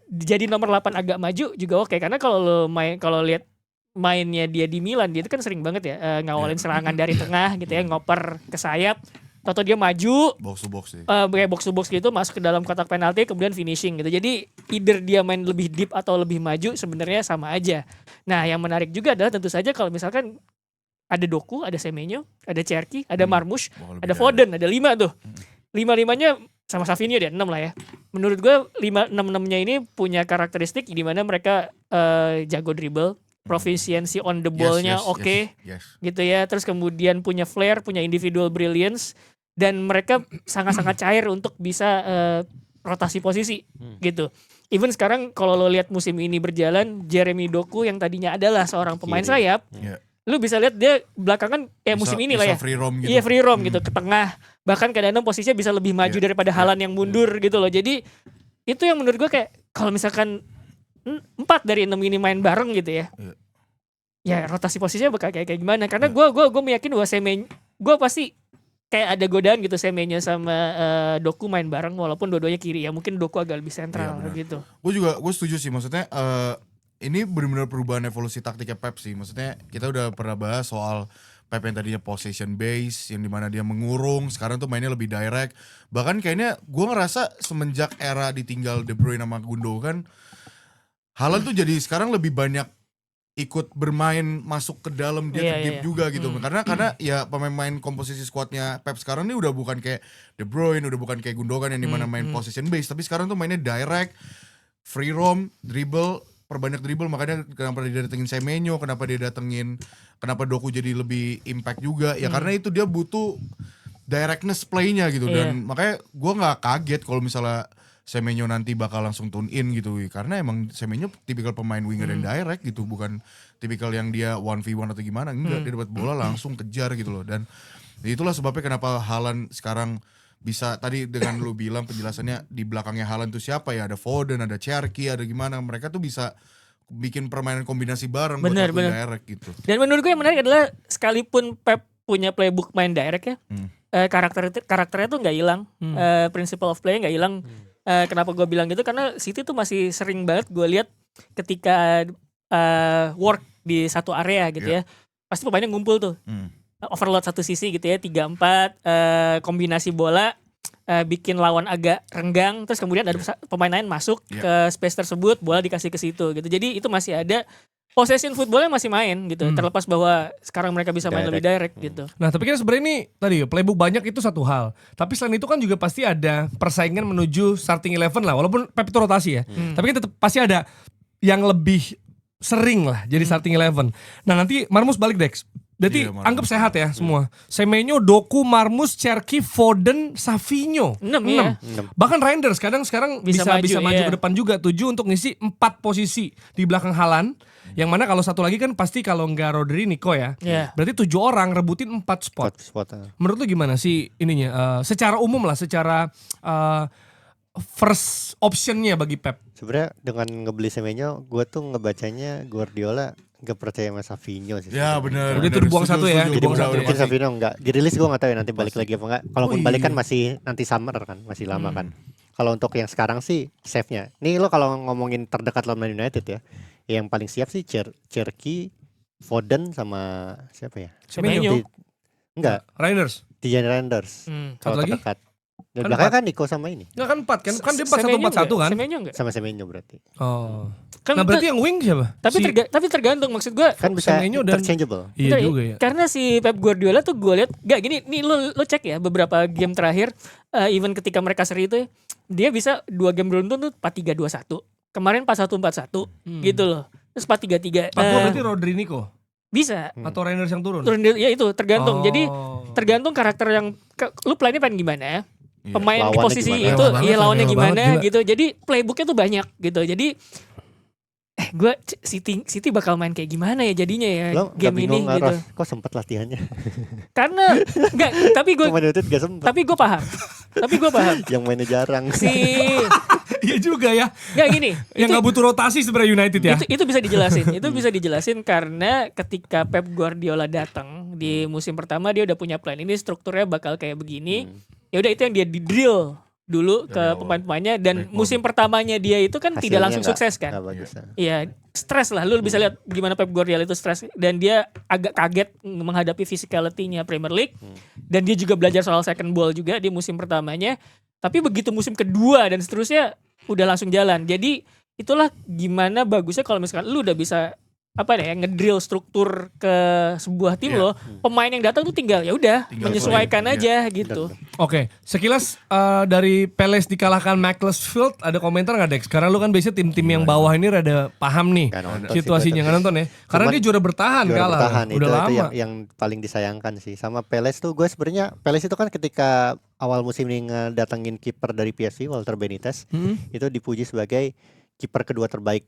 [SPEAKER 3] Jadi nomor 8 agak maju juga oke. Karena kalau lihat mainnya dia di Milan, dia itu kan sering banget ya ngawalin serangan dari tengah gitu ya, ngoper ke sayap. Atau dia maju
[SPEAKER 1] Box to box sih.
[SPEAKER 3] kayak box to box gitu, masuk ke dalam kotak penalti kemudian finishing gitu. Jadi either dia main lebih deep atau lebih maju sebenarnya sama aja. Nah, yang menarik juga adalah tentu saja kalau misalkan ada Doku, ada Semenyo, ada Cherky, ada Marmoush,
[SPEAKER 1] Wah, lebih
[SPEAKER 3] ada Foden, ada 5 tuh. 5-5-nya sama Savinho dia 6 lah ya. Menurut gue 5-6-6-nya ini punya karakteristik di mana mereka jago dribble, proficiency on the ball-nya oke.
[SPEAKER 1] Yes.
[SPEAKER 3] Gitu ya. Terus kemudian punya flair, punya individual brilliance, dan mereka sangat-sangat cair untuk bisa rotasi posisi gitu. Even sekarang kalau lo lihat musim ini berjalan, Jeremy Doku yang tadinya adalah seorang pemain
[SPEAKER 5] Kiri.
[SPEAKER 3] sayap,
[SPEAKER 1] Iya.
[SPEAKER 3] lu bisa lihat dia belakangan kayak musim ini lah ya.
[SPEAKER 1] Bisa free roam gitu.
[SPEAKER 3] Iya free roam gitu ke tengah. Bahkan kadang-kadang posisinya bisa lebih maju
[SPEAKER 1] Iya,
[SPEAKER 3] daripada Haaland yang mundur gitu loh. Jadi itu yang menurut gue kayak kalau misalkan 4 dari 6 ini main bareng gitu ya.
[SPEAKER 1] Iya.
[SPEAKER 3] Ya rotasi posisinya bakal kayak gimana? Karena gue meyakini bahwa Semenyo, gue pasti kayak ada godaan gitu Semenyo sama Doku main bareng walaupun dua-duanya kiri ya. Mungkin Doku agak lebih sentral
[SPEAKER 1] Iya, benar.
[SPEAKER 3] gitu.
[SPEAKER 1] Gue setuju sih, maksudnya ini benar-benar perubahan evolusi taktiknya Pep sih. Maksudnya kita udah pernah bahas soal Pep yang tadinya possession base, yang dimana dia mengurung, sekarang tuh mainnya lebih direct. Bahkan kayaknya gue ngerasa semenjak era ditinggal De Bruyne sama Gundogan, Haaland tuh jadi sekarang lebih banyak ikut bermain masuk ke dalam dia
[SPEAKER 3] Iya,
[SPEAKER 1] ke deep
[SPEAKER 3] iya.
[SPEAKER 1] juga gitu. Karena ya pemain komposisi squadnya Pep sekarang ini udah bukan kayak De Bruyne, udah bukan kayak Gundogan yang dimana main possession base, tapi sekarang tuh mainnya direct, free roam, dribble, perbanyak dribble. Makanya kenapa dia datengin Semenyo, kenapa Doku jadi lebih impact juga ya, karena itu dia butuh directness play-nya gitu. Dan makanya gue nggak kaget kalau misalnya Semenyo nanti bakal langsung tune in gitu, karena emang Semenyo tipikal pemain winger yang direct gitu, bukan tipikal yang dia 1v1 atau gimana. Enggak, dia dapat bola langsung kejar gitu loh. Dan itulah sebabnya kenapa Haaland sekarang bisa, tadi dengan lu bilang penjelasannya di belakangnya Haaland tuh siapa ya, ada Foden, ada Cherki, ada gimana, mereka tuh bisa bikin permainan kombinasi bareng buat
[SPEAKER 3] Bener.
[SPEAKER 1] lakuin direct gitu.
[SPEAKER 3] Dan menurut gue yang menarik adalah sekalipun Pep punya playbook main direct ya, karakternya tuh nggak hilang, principle of play nggak hilang. Kenapa gue bilang gitu? Karena City tuh masih sering banget gue lihat ketika work di satu area gitu ya, pasti pemainnya ngumpul tuh, overload satu sisi gitu ya, 3-4 kombinasi bola. Bikin lawan agak renggang, terus kemudian ada pemain lain masuk ke space tersebut, bola dikasih ke situ gitu. Jadi itu masih ada possession footballnya masih main gitu, terlepas bahwa sekarang mereka bisa main lebih direct gitu.
[SPEAKER 2] Nah tapi kan sebenarnya ini tadi playbook banyak itu satu hal. Tapi selain itu kan juga pasti ada persaingan menuju starting 11 lah. Walaupun Pep itu rotasi ya, tapi kan tetap pasti ada yang lebih sering lah jadi starting 11. Nah nanti Marmus balik Dex. Jadi
[SPEAKER 1] Iya,
[SPEAKER 2] anggap sehat ya semua. Semenyo, Doku, Marmus, Cherki, Foden, Savinho.
[SPEAKER 3] 6 ya.
[SPEAKER 2] Bahkan Reinders sekarang bisa maju
[SPEAKER 3] iya.
[SPEAKER 2] ke depan juga, 7 untuk ngisi 4 posisi di belakang Haaland. Yang mana kalau satu lagi kan pasti kalau nggak Rodri, Nico ya.
[SPEAKER 3] Iya.
[SPEAKER 2] Berarti 7 orang rebutin 4 spot. Menurut lu gimana sih ininya? Secara umum lah, secara first optionnya bagi Pep.
[SPEAKER 5] Sebenarnya dengan ngebeli Semenyo, gue tuh ngebacanya Guardiola gak percaya sama Savinho sih.
[SPEAKER 1] Ya benar.
[SPEAKER 2] Udah tuh dibuang satu ya,
[SPEAKER 5] Jadi
[SPEAKER 2] dibuang satu
[SPEAKER 5] mungkin
[SPEAKER 2] ya.
[SPEAKER 5] Savinho enggak dirilis, gue nggak tahu ya nanti balik lagi apa enggak. Kalaupun balik kan masih nanti summer kan, masih lama kan. Kalau untuk yang sekarang sih save-nya. Nih lo kalau ngomongin terdekat lawan Man United ya, yang paling siap sih Cherki, Foden sama siapa ya?
[SPEAKER 3] Semenyo.
[SPEAKER 5] Enggak,
[SPEAKER 2] Reinders.
[SPEAKER 5] Tijan Reinders.
[SPEAKER 2] Satu
[SPEAKER 5] Kalau
[SPEAKER 2] lagi?
[SPEAKER 5] terdekat. Dan
[SPEAKER 2] Kan
[SPEAKER 5] belakangnya kan Nico sama ini.
[SPEAKER 2] Enggak kan 4 kan? Kan dia 4-1-4-1
[SPEAKER 3] Semenyo
[SPEAKER 2] kan?
[SPEAKER 3] Semenyo enggak?
[SPEAKER 5] Sama Semenyo berarti.
[SPEAKER 2] Oh.
[SPEAKER 3] Kan
[SPEAKER 2] Nah berarti yang wing siapa?
[SPEAKER 3] tapi tergantung, maksud gue.
[SPEAKER 5] Kan bisa
[SPEAKER 2] Semenyo dan-
[SPEAKER 5] interchangeable.
[SPEAKER 2] Iya
[SPEAKER 3] Betul,
[SPEAKER 2] juga ya.
[SPEAKER 3] Karena si Pep Guardiola tuh gue lihat gak gini, nih lo cek ya beberapa game terakhir, even ketika mereka seri itu ya, dia bisa 2 game beruntun tuh 4-3-2-1. Kemarin 4-1-4-1 gitu loh. Terus 4-3-3.
[SPEAKER 2] 4-2 berarti Rodri, Nico
[SPEAKER 3] Bisa.
[SPEAKER 2] atau Reinders yang turun?
[SPEAKER 3] Ya itu tergantung.
[SPEAKER 2] Oh.
[SPEAKER 3] Jadi tergantung karakter yang lu plannya pengen gimana ya.
[SPEAKER 1] Iya.
[SPEAKER 3] Pemain di
[SPEAKER 5] Lawannya
[SPEAKER 3] posisi
[SPEAKER 5] gimana?
[SPEAKER 3] itu
[SPEAKER 2] Mewah banget,
[SPEAKER 3] lawannya
[SPEAKER 2] mewah
[SPEAKER 3] gimana
[SPEAKER 2] banget, gila.
[SPEAKER 3] gitu. Jadi playbooknya tuh banyak gitu. Jadi gue City bakal main kayak gimana ya jadinya ya
[SPEAKER 5] Lo gak
[SPEAKER 3] game ini
[SPEAKER 5] bingung nggak,
[SPEAKER 3] gitu.
[SPEAKER 5] Ros? Kok sempet latihannya?
[SPEAKER 3] Karena enggak, tapi gue
[SPEAKER 5] Man United gak sempet.
[SPEAKER 3] tapi gue paham. Tapi gue paham.
[SPEAKER 5] Yang mainnya jarang.
[SPEAKER 2] Iya juga ya.
[SPEAKER 3] Enggak gini.
[SPEAKER 2] Yang nggak butuh rotasi sebenarnya United ya.
[SPEAKER 3] Itu bisa dijelasin. Itu bisa dijelasin karena ketika Pep Guardiola datang di musim pertama dia udah punya plan, ini strukturnya bakal kayak begini. Ya udah itu yang dia di drill dulu ke
[SPEAKER 1] awal.
[SPEAKER 3] pemain-pemainnya, dan musim pertamanya dia itu kan tidak
[SPEAKER 5] Hasilnya
[SPEAKER 3] langsung
[SPEAKER 5] nggak-
[SPEAKER 3] sukses kan.
[SPEAKER 5] nggak bagus.
[SPEAKER 3] Iya, stres lah. Lu bisa lihat gimana Pep Guardiola itu stres, dan dia agak kaget menghadapi physicality-nya Premier League. Dan dia juga belajar soal second ball juga di musim pertamanya. Tapi begitu musim kedua dan seterusnya udah langsung jalan. Jadi itulah gimana bagusnya kalau misalkan lu udah bisa ngedrill struktur ke sebuah tim lo, pemain yang datang tuh tinggal ya udah
[SPEAKER 1] Tinggal
[SPEAKER 3] menyesuaikan
[SPEAKER 1] main,
[SPEAKER 3] aja gitu.
[SPEAKER 2] Oke, sekilas dari Palace dikalahkan Macclesfield, ada komentar nggak Dex? Karena lu kan biasanya tim-tim yang bawah ini rada paham nih
[SPEAKER 5] Nggak nonton sih
[SPEAKER 2] situasinya,
[SPEAKER 5] gua,
[SPEAKER 2] nggak nonton ya? Karena
[SPEAKER 5] Cuman
[SPEAKER 2] dia juara bertahan
[SPEAKER 5] Juara
[SPEAKER 2] kalah,
[SPEAKER 5] bertahan
[SPEAKER 2] udah
[SPEAKER 5] itu
[SPEAKER 2] lama.
[SPEAKER 5] yang paling disayangkan sih. Sama Palace tuh gue sebenarnya Palace itu kan ketika awal musim ini ngedatengin kiper dari PSV Walter Benitez, itu dipuji sebagai kiper kedua terbaik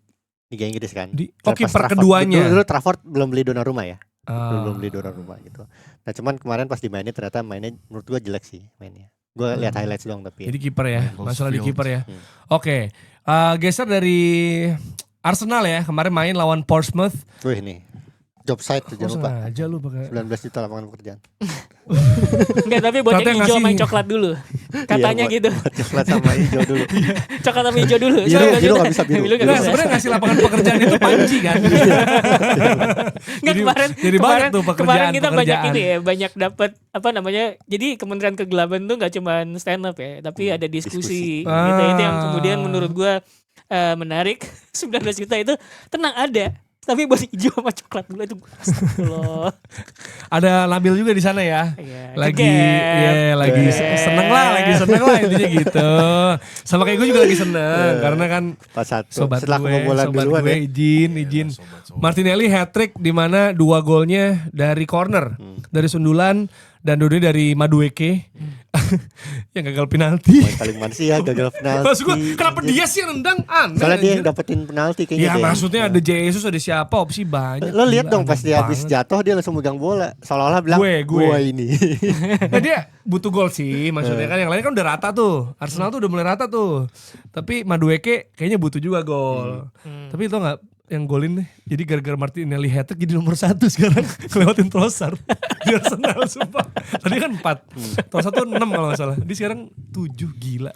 [SPEAKER 5] Liga Inggris kan.
[SPEAKER 2] Kiper
[SPEAKER 5] Lepas Trafford.
[SPEAKER 2] keduanya.
[SPEAKER 5] Dulu Trafford belum beli Donnarumma ya. belum beli donor rumah gitu. Nah cuman kemarin pas dimainin ternyata mainnya menurut gue jelek sih mainnya. Gue lihat highlights doang tapi.
[SPEAKER 2] Jadi kiper ya,
[SPEAKER 1] Michael
[SPEAKER 2] masalah di
[SPEAKER 1] Field.
[SPEAKER 2] kiper ya.
[SPEAKER 5] Hmm.
[SPEAKER 2] Oke, geser dari Arsenal ya, kemarin main lawan Portsmouth.
[SPEAKER 5] Wih nih job site tuh jangan lupa.
[SPEAKER 2] Sengaja lu pakai.
[SPEAKER 5] 19 juta lapangan pekerjaan.
[SPEAKER 3] Enggak, tapi buat
[SPEAKER 2] Ternyata
[SPEAKER 3] yang
[SPEAKER 2] yang
[SPEAKER 3] hijau sama
[SPEAKER 2] ngasih-
[SPEAKER 3] yang coklat dulu. Katanya
[SPEAKER 5] Iya,
[SPEAKER 3] gitu.
[SPEAKER 5] buat coklat sama hijau dulu.
[SPEAKER 3] Coklat sama hijau dulu.
[SPEAKER 5] Biru nggak bisa biru.
[SPEAKER 3] Biru nggak
[SPEAKER 2] Nah,
[SPEAKER 3] bisa.
[SPEAKER 2] sebenarnya ngasih lapangan pekerjaan itu Panji kan.
[SPEAKER 3] Nggak, kemarin
[SPEAKER 2] jadi banyak tuh
[SPEAKER 3] kemarin kita banyak
[SPEAKER 2] pekerjaan.
[SPEAKER 3] ini ya, banyak dapat apa namanya. Jadi Kementerian Kegelapan tuh nggak cuma stand up ya, tapi ada diskusi.
[SPEAKER 5] Diskusi.
[SPEAKER 3] Gitu. Itu yang
[SPEAKER 2] Ah.
[SPEAKER 3] kemudian menurut gua menarik. 19 juta itu tenang ada. Tapi buat hijau sama coklat dulu itu astagfirullah.
[SPEAKER 2] Ada Nabil juga di sana ya.
[SPEAKER 3] Iya,
[SPEAKER 2] Lagi
[SPEAKER 3] kegep.
[SPEAKER 2] lagi
[SPEAKER 5] Kegep.
[SPEAKER 2] seneng lah intinya gitu. Sama kayak gue juga lagi seneng karena kan
[SPEAKER 5] Pas satu
[SPEAKER 2] sobat
[SPEAKER 5] setelah
[SPEAKER 2] gue,
[SPEAKER 5] kebobolan
[SPEAKER 2] sobat
[SPEAKER 5] duluan
[SPEAKER 2] gue
[SPEAKER 5] ya.
[SPEAKER 2] izin. Martinelli hat-trick di mana 2 golnya dari corner, dari sundulan dan dua dari Madueke yang gagal penalti.
[SPEAKER 5] Main paling manusia gagal penalti.
[SPEAKER 2] Maksud gue kenapa dia sih yang nendang aneh.
[SPEAKER 5] Soalnya dia yang
[SPEAKER 2] anjir.
[SPEAKER 5] dapetin penalti kayaknya.
[SPEAKER 2] Ya
[SPEAKER 5] deh.
[SPEAKER 2] maksudnya ada Jesus, ada siapa, opsi banyak.
[SPEAKER 5] Lo lihat
[SPEAKER 2] Gila,
[SPEAKER 5] dong pas
[SPEAKER 2] aneh
[SPEAKER 5] dia habis
[SPEAKER 2] banget.
[SPEAKER 5] jatuh dia langsung megang bola. Seolah-olah bilang
[SPEAKER 2] Gue.
[SPEAKER 5] gua ini.
[SPEAKER 2] Nah, dia butuh gol sih maksudnya kan, yang lain kan udah rata tuh. Arsenal tuh udah mulai rata tuh. Tapi Madueke kayaknya butuh juga gol. Tapi itu nggak yang golin nih. Jadi gara-gara Martinelli hat-trick jadi nomor 1 sekarang ngelewatin Trossard. Di Arsenal sumpah. Tadi kan 4. Trossard tuh 6 kalau nggak salah. Dia sekarang 7, gila.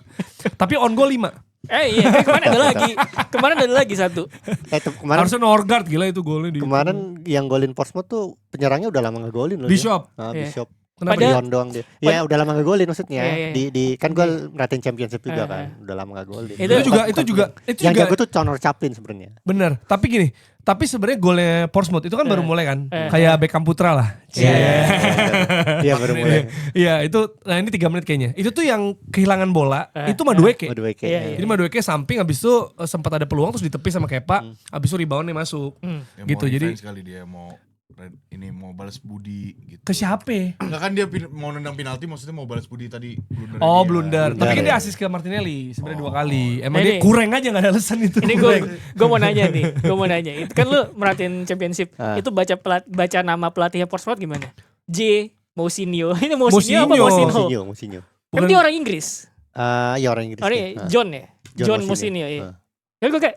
[SPEAKER 2] Tapi on goal 5.
[SPEAKER 3] Iya, kan kemarin ada lagi. Kemarin ada lagi satu.
[SPEAKER 5] Kemarin
[SPEAKER 2] Harusnya Norgard, gila itu golnya di.
[SPEAKER 5] kemarin yang golin Portsmouth tuh penyerangnya udah lama ngegolin loh.
[SPEAKER 2] Bishop.
[SPEAKER 5] Dia.
[SPEAKER 3] Iya.
[SPEAKER 5] Bishop.
[SPEAKER 2] Kenapa
[SPEAKER 3] Padahal-
[SPEAKER 5] Lyon doang dia. Ya udah lama ngegolin maksudnya.
[SPEAKER 3] Iya, iya.
[SPEAKER 5] Di kan gue ngeratin championship juga kan. Udah lama ngegolin.
[SPEAKER 3] Itu
[SPEAKER 2] Itu juga
[SPEAKER 5] yang jago tuh Conor Chaplin sebenarnya.
[SPEAKER 2] bener. Tapi gini, tapi sebenarnya golnya Portsmouth itu kan baru mulai kan.
[SPEAKER 3] Eh.
[SPEAKER 2] Kayak Beckham Putra lah.
[SPEAKER 5] Dia baru mulai.
[SPEAKER 2] Iya itu, nah ini 3 menit kayaknya. Itu tuh yang kehilangan bola, itu Madueke.
[SPEAKER 5] Madueke.
[SPEAKER 3] Iya, iya.
[SPEAKER 2] Jadi Madueke samping, abis itu sempat ada peluang terus ditepis sama Kepa, abis itu reboundnya masuk. Gitu, jadi
[SPEAKER 1] sekali dia mau balas budi gitu.
[SPEAKER 2] ke siapa?
[SPEAKER 1] Enggak kan dia mau nendang penalti, maksudnya mau balas budi tadi blunder.
[SPEAKER 2] Oh
[SPEAKER 1] dia.
[SPEAKER 2] blunder. Tapi kan
[SPEAKER 5] ya.
[SPEAKER 2] dia asis ke Martinelli sebenarnya 2 kali. Emang
[SPEAKER 3] Nah,
[SPEAKER 2] dia
[SPEAKER 3] ini-
[SPEAKER 2] kurang aja gak ada alasan itu.
[SPEAKER 3] Ini gue mau nanya nih, Itu kan lu merhatiin championship. Itu baca nama pelatihnya Portsmouth gimana? J. Mousinho. Ini Mousinho apa Mousinho?
[SPEAKER 5] Musinho.
[SPEAKER 3] Kan dia orang Inggris.
[SPEAKER 5] Ya orang Inggris.
[SPEAKER 3] Orang
[SPEAKER 5] ya.
[SPEAKER 3] John ya? John
[SPEAKER 5] Mousinho.
[SPEAKER 3] Mousinho ya. Kan gue kayak,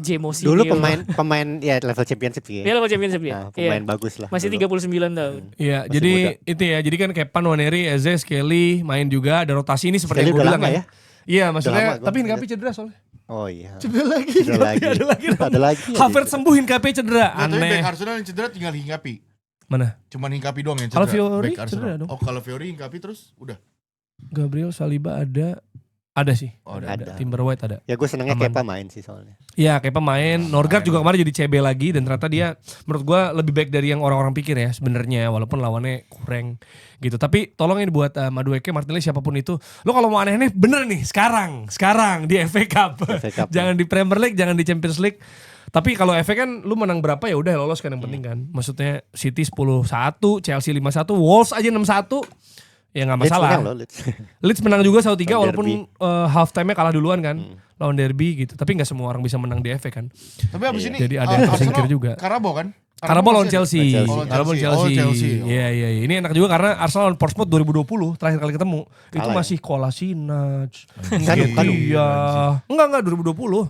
[SPEAKER 3] J. Mousinho.
[SPEAKER 5] Dulu pemain ya level championship sih.
[SPEAKER 3] Dia level championship dia.
[SPEAKER 5] Nah, pemain bagus lah.
[SPEAKER 3] Masih
[SPEAKER 5] dulu.
[SPEAKER 3] 39 tahun.
[SPEAKER 2] Iya,
[SPEAKER 5] Masih
[SPEAKER 2] jadi
[SPEAKER 5] muda.
[SPEAKER 2] itu ya. Jadi kan Kepa, Nwaneri, Eze, Skelly main juga, ada rotasi ini seperti
[SPEAKER 5] Skelly
[SPEAKER 2] yang gue
[SPEAKER 5] udah
[SPEAKER 2] bilang
[SPEAKER 5] lama
[SPEAKER 2] ya. Iya, maksudnya
[SPEAKER 5] lama gua
[SPEAKER 2] tapi Hincapi
[SPEAKER 5] lihat.
[SPEAKER 2] cedera soalnya.
[SPEAKER 5] Oh iya.
[SPEAKER 2] Cedera lagi.
[SPEAKER 5] Ada lagi.
[SPEAKER 2] Ada lagi.
[SPEAKER 5] Ada lagi.
[SPEAKER 2] Havertz sembuh, Hincapi cedera.
[SPEAKER 1] Nah, tapi
[SPEAKER 2] Aneh.
[SPEAKER 1] back Arsenal yang cedera tinggal Hincapi.
[SPEAKER 2] Mana?
[SPEAKER 1] Cuman Hincapi doang yang cedera.
[SPEAKER 2] Kalau Fiori
[SPEAKER 1] Back Arsenal.
[SPEAKER 2] cedera dong.
[SPEAKER 1] Oh, kalau Fiori Hincapi terus udah.
[SPEAKER 2] Gabriel Saliba ada sih.
[SPEAKER 1] Oh,
[SPEAKER 5] ada.
[SPEAKER 2] Timber White ada.
[SPEAKER 5] Ya gue senengnya
[SPEAKER 2] Aman.
[SPEAKER 5] Kepa main sih soalnya.
[SPEAKER 2] Iya, kayak pemain. Norgard
[SPEAKER 1] main.
[SPEAKER 2] juga kemarin jadi CB lagi dan ternyata dia menurut gua lebih baik dari yang orang-orang pikir ya sebenarnya, walaupun lawannya kurang gitu. Tapi tolong ini buat Madueke, Martinelli, siapapun itu. Lo kalau mau aneh-aneh bener nih sekarang di FA Cup.
[SPEAKER 5] FA Cup.
[SPEAKER 2] Jangan di Premier League, jangan di Champions League. Tapi kalau FA kan lu menang berapa ya udah lolos kan yang penting kan. Maksudnya City 10-1, Chelsea 5-1, Wolves aja 6-1. Ya nggak
[SPEAKER 5] Leeds
[SPEAKER 2] masalah.
[SPEAKER 5] menang loh, Leeds.
[SPEAKER 2] Leeds menang juga 1-3
[SPEAKER 5] Lawan
[SPEAKER 2] walaupun half time-nya kalah duluan kan. Lawan Derby gitu. Tapi nggak semua orang bisa menang di FA kan.
[SPEAKER 1] Tapi abis
[SPEAKER 5] Iya.
[SPEAKER 1] ini
[SPEAKER 2] Jadi ada yang tersingkir
[SPEAKER 1] Arsenal
[SPEAKER 2] juga.
[SPEAKER 1] Karabo kan?
[SPEAKER 2] Karabo lawan
[SPEAKER 1] masih ada?
[SPEAKER 2] Chelsea.
[SPEAKER 5] Chelsea.
[SPEAKER 2] Karabo lawan
[SPEAKER 1] Oh,
[SPEAKER 2] Chelsea.
[SPEAKER 1] Chelsea.
[SPEAKER 2] Iya iya iya. Ini enak juga karena Arsenal lawan Portsmouth 2020 terakhir kali ketemu. Itu
[SPEAKER 5] Kalah ya?
[SPEAKER 2] masih Kolasinac.
[SPEAKER 5] Kanu.
[SPEAKER 2] Iya. Enggak 2020.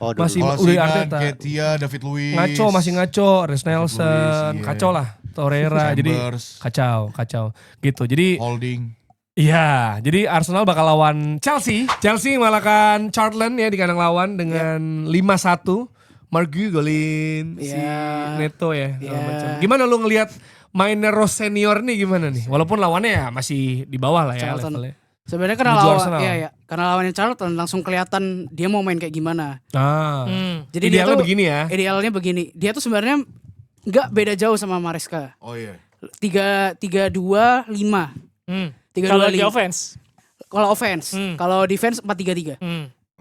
[SPEAKER 5] Oh,
[SPEAKER 2] Masih
[SPEAKER 1] Kalau
[SPEAKER 2] udah
[SPEAKER 1] Zidane,
[SPEAKER 2] Arteta.
[SPEAKER 1] Ketia, David Luiz.
[SPEAKER 2] Ngaco masih ngaco, Reece Nelson,
[SPEAKER 1] iya.
[SPEAKER 2] kacau lah. Torreira jadi
[SPEAKER 1] Chambers,
[SPEAKER 2] kacau gitu. Jadi
[SPEAKER 1] Holding.
[SPEAKER 2] iya, jadi Arsenal bakal lawan Chelsea. Chelsea mengalahkan Charlton ya di kandang lawan dengan 5-1. Mark Gu golin si
[SPEAKER 6] Iya.
[SPEAKER 2] Neto ya. segala
[SPEAKER 6] Iya.
[SPEAKER 2] macam. Gimana lu ngelihat mainnya Ross senior nih gimana nih? Walaupun lawannya ya masih di bawah lah ya
[SPEAKER 6] Charlton.
[SPEAKER 2] levelnya.
[SPEAKER 6] Sebenarnya karena
[SPEAKER 2] Menuju
[SPEAKER 6] lawan
[SPEAKER 2] Arsenal.
[SPEAKER 6] karena lawannya Charlton langsung kelihatan dia mau main kayak gimana.
[SPEAKER 2] Ah.
[SPEAKER 6] Jadi dia
[SPEAKER 2] Idealnya
[SPEAKER 6] tuh
[SPEAKER 2] begini ya.
[SPEAKER 6] Idealnya begini. Dia tuh sebenarnya nggak beda jauh sama Maresca.
[SPEAKER 1] Oh iya.
[SPEAKER 6] 3-2-5. 3-2-5.
[SPEAKER 3] Kalau di offense.
[SPEAKER 6] Kalau offense. Kalau defense 4-3-3.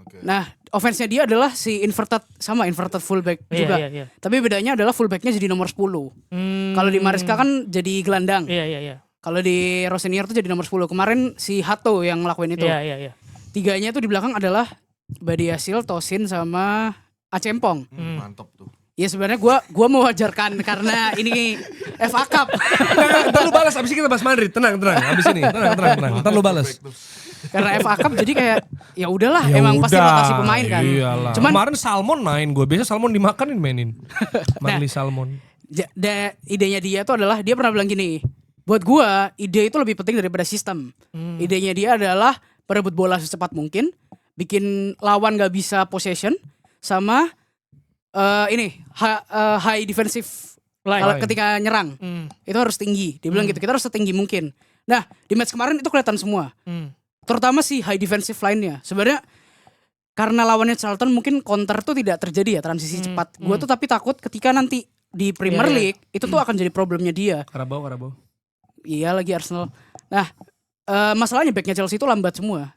[SPEAKER 1] Oke.
[SPEAKER 6] Nah, offense-nya dia adalah si inverted fullback juga.
[SPEAKER 3] Iya.
[SPEAKER 6] Tapi bedanya adalah fullbacknya jadi nomor 10. Kalau di Maresca kan jadi gelandang.
[SPEAKER 3] Iya.
[SPEAKER 6] Kalau di Rosenior tuh jadi nomor 10. Kemarin si Hato yang ngelakuin itu.
[SPEAKER 3] Iya.
[SPEAKER 6] Tiganya tuh di belakang adalah Badiashile, Tosin sama Acempong.
[SPEAKER 1] Mantap tuh.
[SPEAKER 6] Ya sebenarnya gua mewajarkan karena ini FA Cup.
[SPEAKER 2] Ntar lu balas abis ini kita bahas Madrid. Tenang. Abis ini tenang. Ntar lu balas.
[SPEAKER 6] Karena FA Cup jadi kayak ya udahlah
[SPEAKER 2] Ya
[SPEAKER 6] emang pasti
[SPEAKER 2] udah,
[SPEAKER 6] rotasi pemain kan.
[SPEAKER 2] Iyalah.
[SPEAKER 6] Cuman
[SPEAKER 2] Kemarin Salmon main, gue biasa Salmon dimakanin mainin. Marley Salmon.
[SPEAKER 6] idenya dia tuh adalah dia pernah bilang gini. Buat gua ide itu lebih penting daripada sistem. Idenya dia adalah perebut bola secepat mungkin, bikin lawan gak bisa possession, sama high defensive kalau ketika nyerang itu harus tinggi. Dia bilang gitu, kita harus setinggi mungkin. Nah di match kemarin itu kelihatan semua. Terutama si high defensive line-nya. Sebenarnya karena lawannya Charlton mungkin counter tuh tidak terjadi ya, transisi cepat. Gue tuh tapi takut ketika nanti di Premier League itu tuh akan jadi problemnya dia.
[SPEAKER 2] Karabau.
[SPEAKER 6] Iya lagi Arsenal. Nah masalahnya backnya Chelsea itu lambat semua.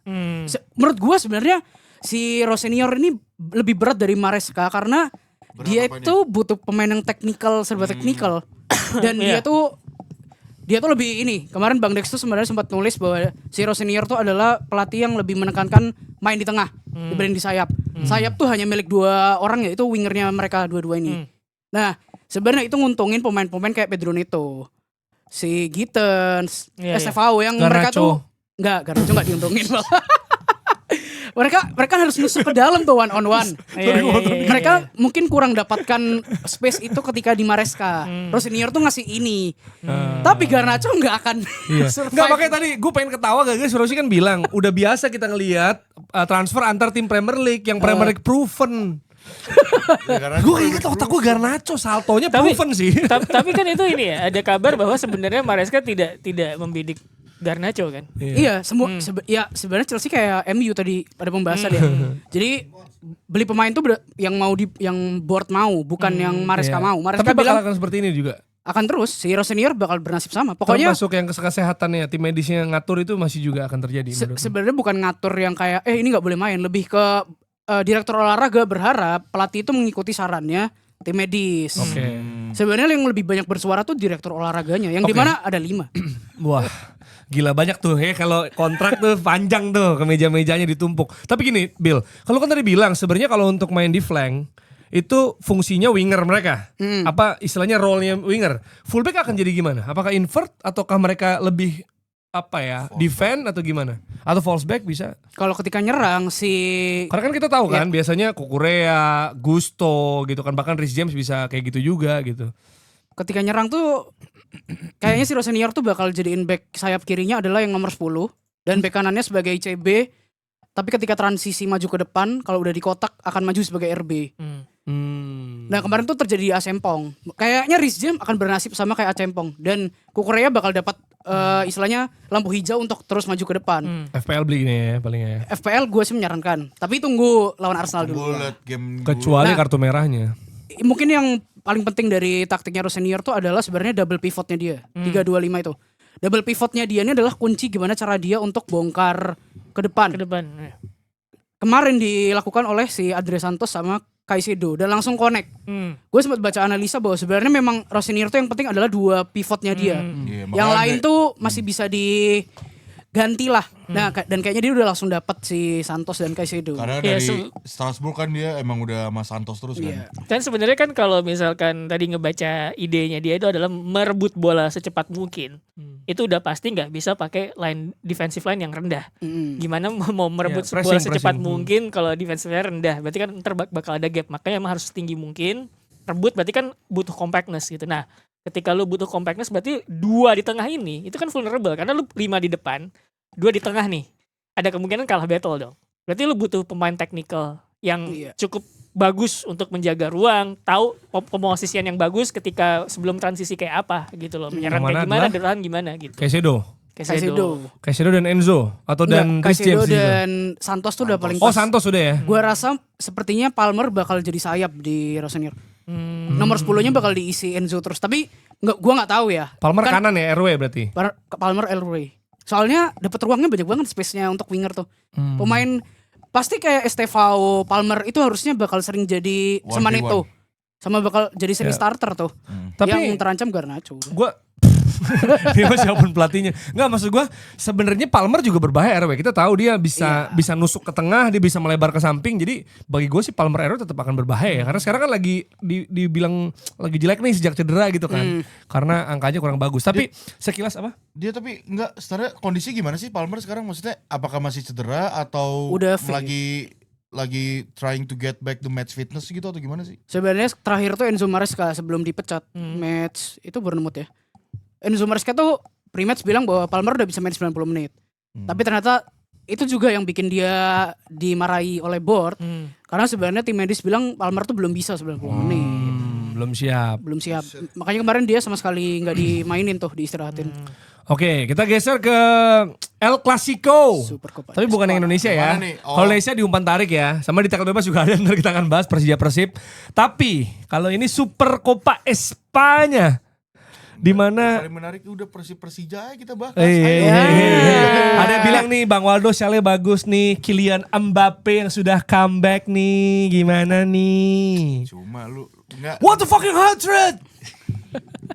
[SPEAKER 6] Menurut gue sebenarnya si Rosenior ini lebih berat dari Maresca karena dia itu butuh pemain yang teknikal, serba teknikal. Dan dia tuh lebih ini. Kemarin Bang Dex tuh sebenarnya sempat nulis bahwa si Rosenior tuh adalah pelatih yang lebih menekankan main di tengah dibanding di sayap. Sayap tuh hanya milik 2 orang, yaitu wingernya mereka dua-dua ini. Nah sebenarnya itu nguntungin pemain-pemain kayak Pedro Neto, si Gittens, SFAO yang mereka tuh Garnacho nggak diuntungin. mereka harus nusuk ke dalam tuh one on one. Mereka mungkin kurang dapatkan space itu ketika di Maresca. Rosenior tuh ngasih ini. Tapi Garnacho nggak akan survive.
[SPEAKER 2] Nggak, makanya tadi gue pengen ketawa guys. Rossi kan bilang udah biasa kita ngelihat transfer antar tim Premier League yang Premier League proven. Gue inget otak gue Garnacho saltonya proven sih.
[SPEAKER 3] Tapi kan itu ini ya, ada kabar bahwa sebenarnya Maresca tidak membidik Garnacho kan.
[SPEAKER 6] Iya, sebenarnya Chelsea kayak MU tadi pada pembahasan ya. Jadi beli pemain tuh yang board mau, bukan yang Maresca mau. Maresca
[SPEAKER 2] Tapi bakal
[SPEAKER 6] bilang
[SPEAKER 2] akan seperti ini juga.
[SPEAKER 6] akan terus, si Rosenior bakal bernasib sama. Pokoknya
[SPEAKER 2] termasuk yang kesehatannya, tim medisnya ngatur itu masih juga akan terjadi.
[SPEAKER 6] Sebenarnya bukan ngatur yang kayak ini nggak boleh main, lebih ke direktur olahraga berharap pelatih itu mengikuti sarannya tim medis. Sebenarnya yang lebih banyak bersuara tuh direktur olahraganya, yang dimana ada 5.
[SPEAKER 2] Wah, gila banyak tuh ya, kalau kontrak tuh panjang tuh, ke meja-mejanya ditumpuk. Tapi gini Bill, kalau kan tadi bilang sebenarnya kalau untuk main di flank itu fungsinya winger mereka. Apa istilahnya role-nya winger. Fullback akan jadi gimana? Apakah invert ataukah mereka lebih defend atau gimana? Atau false back bisa?
[SPEAKER 6] Kalau ketika nyerang
[SPEAKER 2] karena kan kita tahu kan biasanya Kukurea, Gusto gitu kan, bahkan Reece James bisa kayak gitu juga gitu.
[SPEAKER 6] Ketika nyerang tuh kayaknya si Rosenior tuh bakal jadiin back sayap kirinya adalah yang nomor 10 dan back kanannya sebagai CB. Tapi ketika transisi maju ke depan, kalau udah di kotak akan maju sebagai RB. Nah kemarin tuh terjadi di Asempong. Kayaknya Reece James akan bernasib sama kayak Asempong. Dan Kukurea bakal dapat istilahnya lampu hijau untuk terus maju ke depan.
[SPEAKER 2] FPL beli ini ya paling ya.
[SPEAKER 6] FPL gue sih menyarankan. Tapi tunggu lawan Arsenal dulu.
[SPEAKER 2] Kecuali kartu merahnya.
[SPEAKER 6] Mungkin yang paling penting dari taktiknya Rosenior tuh adalah sebenarnya double pivotnya dia. 3-2-5 itu. Double pivotnya dia ini adalah kunci gimana cara dia untuk bongkar ke depan. Kemarin dilakukan oleh si Andre Santos sama Caicedo dan langsung connect. Gue sempat baca analisa bahwa sebenarnya memang Rosenior tuh yang penting adalah 2 pivotnya dia. Yang lain tuh masih bisa diganti lah. Nah dan kayaknya dia udah langsung dapat si Santos dan Caicedo.
[SPEAKER 1] Karena dari Strasbourg kan dia emang udah sama Santos terus kan.
[SPEAKER 3] Dan sebenarnya kan kalau misalkan tadi ngebaca idenya dia itu adalah merebut bola secepat mungkin. Itu udah pasti nggak bisa pakai line defensive line yang rendah. Gimana mau merebut bola secepat mungkin kalau defensive line rendah? Berarti kan ntar bakal ada gap. Makanya emang harus setinggi mungkin. Rebut berarti kan butuh compactness gitu. Nah ketika lu butuh compactness berarti 2 di tengah ini itu kan vulnerable. Karena lu 5 di depan, 2 di tengah nih. Ada kemungkinan kalah battle dong. Berarti lu butuh pemain teknikal yang cukup bagus untuk menjaga ruang, tahu pemosisian yang bagus ketika sebelum transisi kayak apa gitu loh. Menyerang kayak gimana, bertahan gimana gitu.
[SPEAKER 2] Caicedo dan Enzo atau dan Reece James
[SPEAKER 6] dan Santos tuh udah paling pas.
[SPEAKER 2] Oh Santos udah ya.
[SPEAKER 6] Gua rasa sepertinya Palmer bakal jadi sayap di Rosenior. Nomor 10-nya bakal diisi Enzo terus. Tapi gua nggak tahu ya.
[SPEAKER 2] Palmer kanan ya RW berarti.
[SPEAKER 6] Palmer RW. Soalnya dapat ruangnya banyak banget space-nya untuk winger tuh. Pemain pasti kayak Estevao, Palmer itu harusnya bakal sering jadi sama Neto. Sama bakal jadi sering starter tuh.
[SPEAKER 2] Tapi
[SPEAKER 6] yang terancam Garnacho.
[SPEAKER 2] Dia mah siapapun pelatihnya. Enggak, maksud gue sebenarnya Palmer juga berbahaya RW. Kita tahu dia bisa nusuk ke tengah, dia bisa melebar ke samping. Jadi bagi gue sih Palmer RW tetap akan berbahaya ya. Karena sekarang kan lagi dibilang lagi jelek nih sejak cedera gitu kan. Karena angkanya kurang bagus. Tapi sekilas apa?
[SPEAKER 1] Dia tapi enggak, sebenarnya kondisi gimana sih Palmer sekarang? Maksudnya apakah masih cedera atau
[SPEAKER 6] Udah fit.
[SPEAKER 1] lagi trying to get back the match fitness gitu atau gimana sih?
[SPEAKER 6] Sebenarnya terakhir tuh Enzo Maresca sebelum dipecat match itu Bournemouth ya. Enzo Maresca tuh pre-match bilang bahwa Palmer udah bisa main 90 menit. Tapi ternyata itu juga yang bikin dia dimarahi oleh board. Karena sebenarnya tim medis bilang Palmer tuh belum bisa 90 menit.
[SPEAKER 2] Belum siap.
[SPEAKER 6] Belum siap. Makanya kemarin dia sama sekali nggak dimainin tuh, diistirahatin.
[SPEAKER 2] Oke, kita geser ke El Clasico.
[SPEAKER 6] Super Copa.
[SPEAKER 2] Tapi bukan yang Indonesia ya.
[SPEAKER 1] Mana nih? Oh.
[SPEAKER 2] Kalau Indonesia di umpan tarik ya. Sama di tackle bebas juga ada, ntar kita akan bahas Persija Persib. Tapi kalau ini Super Copa Espanya. Di mana
[SPEAKER 1] Paling menarik udah Persija aja kita bahas.
[SPEAKER 2] Ada yang bilang nih Bang Waldo Shale bagus nih, Kylian Mbappe yang sudah comeback nih. Gimana nih?
[SPEAKER 1] Cuma lu enggak.
[SPEAKER 2] What the fucking hatred?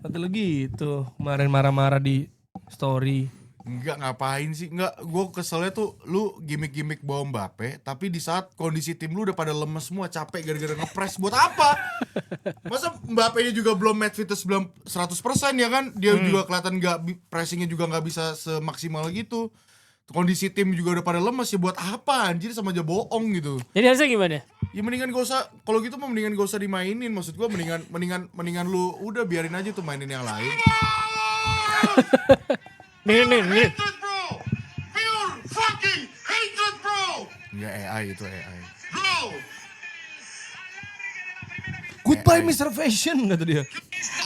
[SPEAKER 2] Kata lu gitu. Kemarin marah-marah di story.
[SPEAKER 1] Enggak, ngapain sih? Enggak, gue keselnya tuh lu gimmick-gimmick bawa Mbappe, tapi di saat kondisi tim lu udah pada lemes semua, capek gara-gara ngepres, buat apa? Masa Mbappe-nya juga belum match fitness 100% ya kan? Dia juga kelihatan pressingnya juga nggak bisa semaksimal gitu. Kondisi tim juga udah pada lemes, ya buat apa? Anjir, sama aja bohong gitu.
[SPEAKER 3] Jadi harusnya gimana?
[SPEAKER 1] Ya mendingan gak usah, kalau gitu mah mendingan gak usah dimainin. Maksud gue mendingan lu udah biarin aja tuh mainin yang lain.
[SPEAKER 3] Nih.
[SPEAKER 7] Hatred, bro. Pure fucking hatred, bro.
[SPEAKER 1] Ya AI itu AI.
[SPEAKER 7] Bro.
[SPEAKER 2] Goodbye Mr. Fashion kata dia.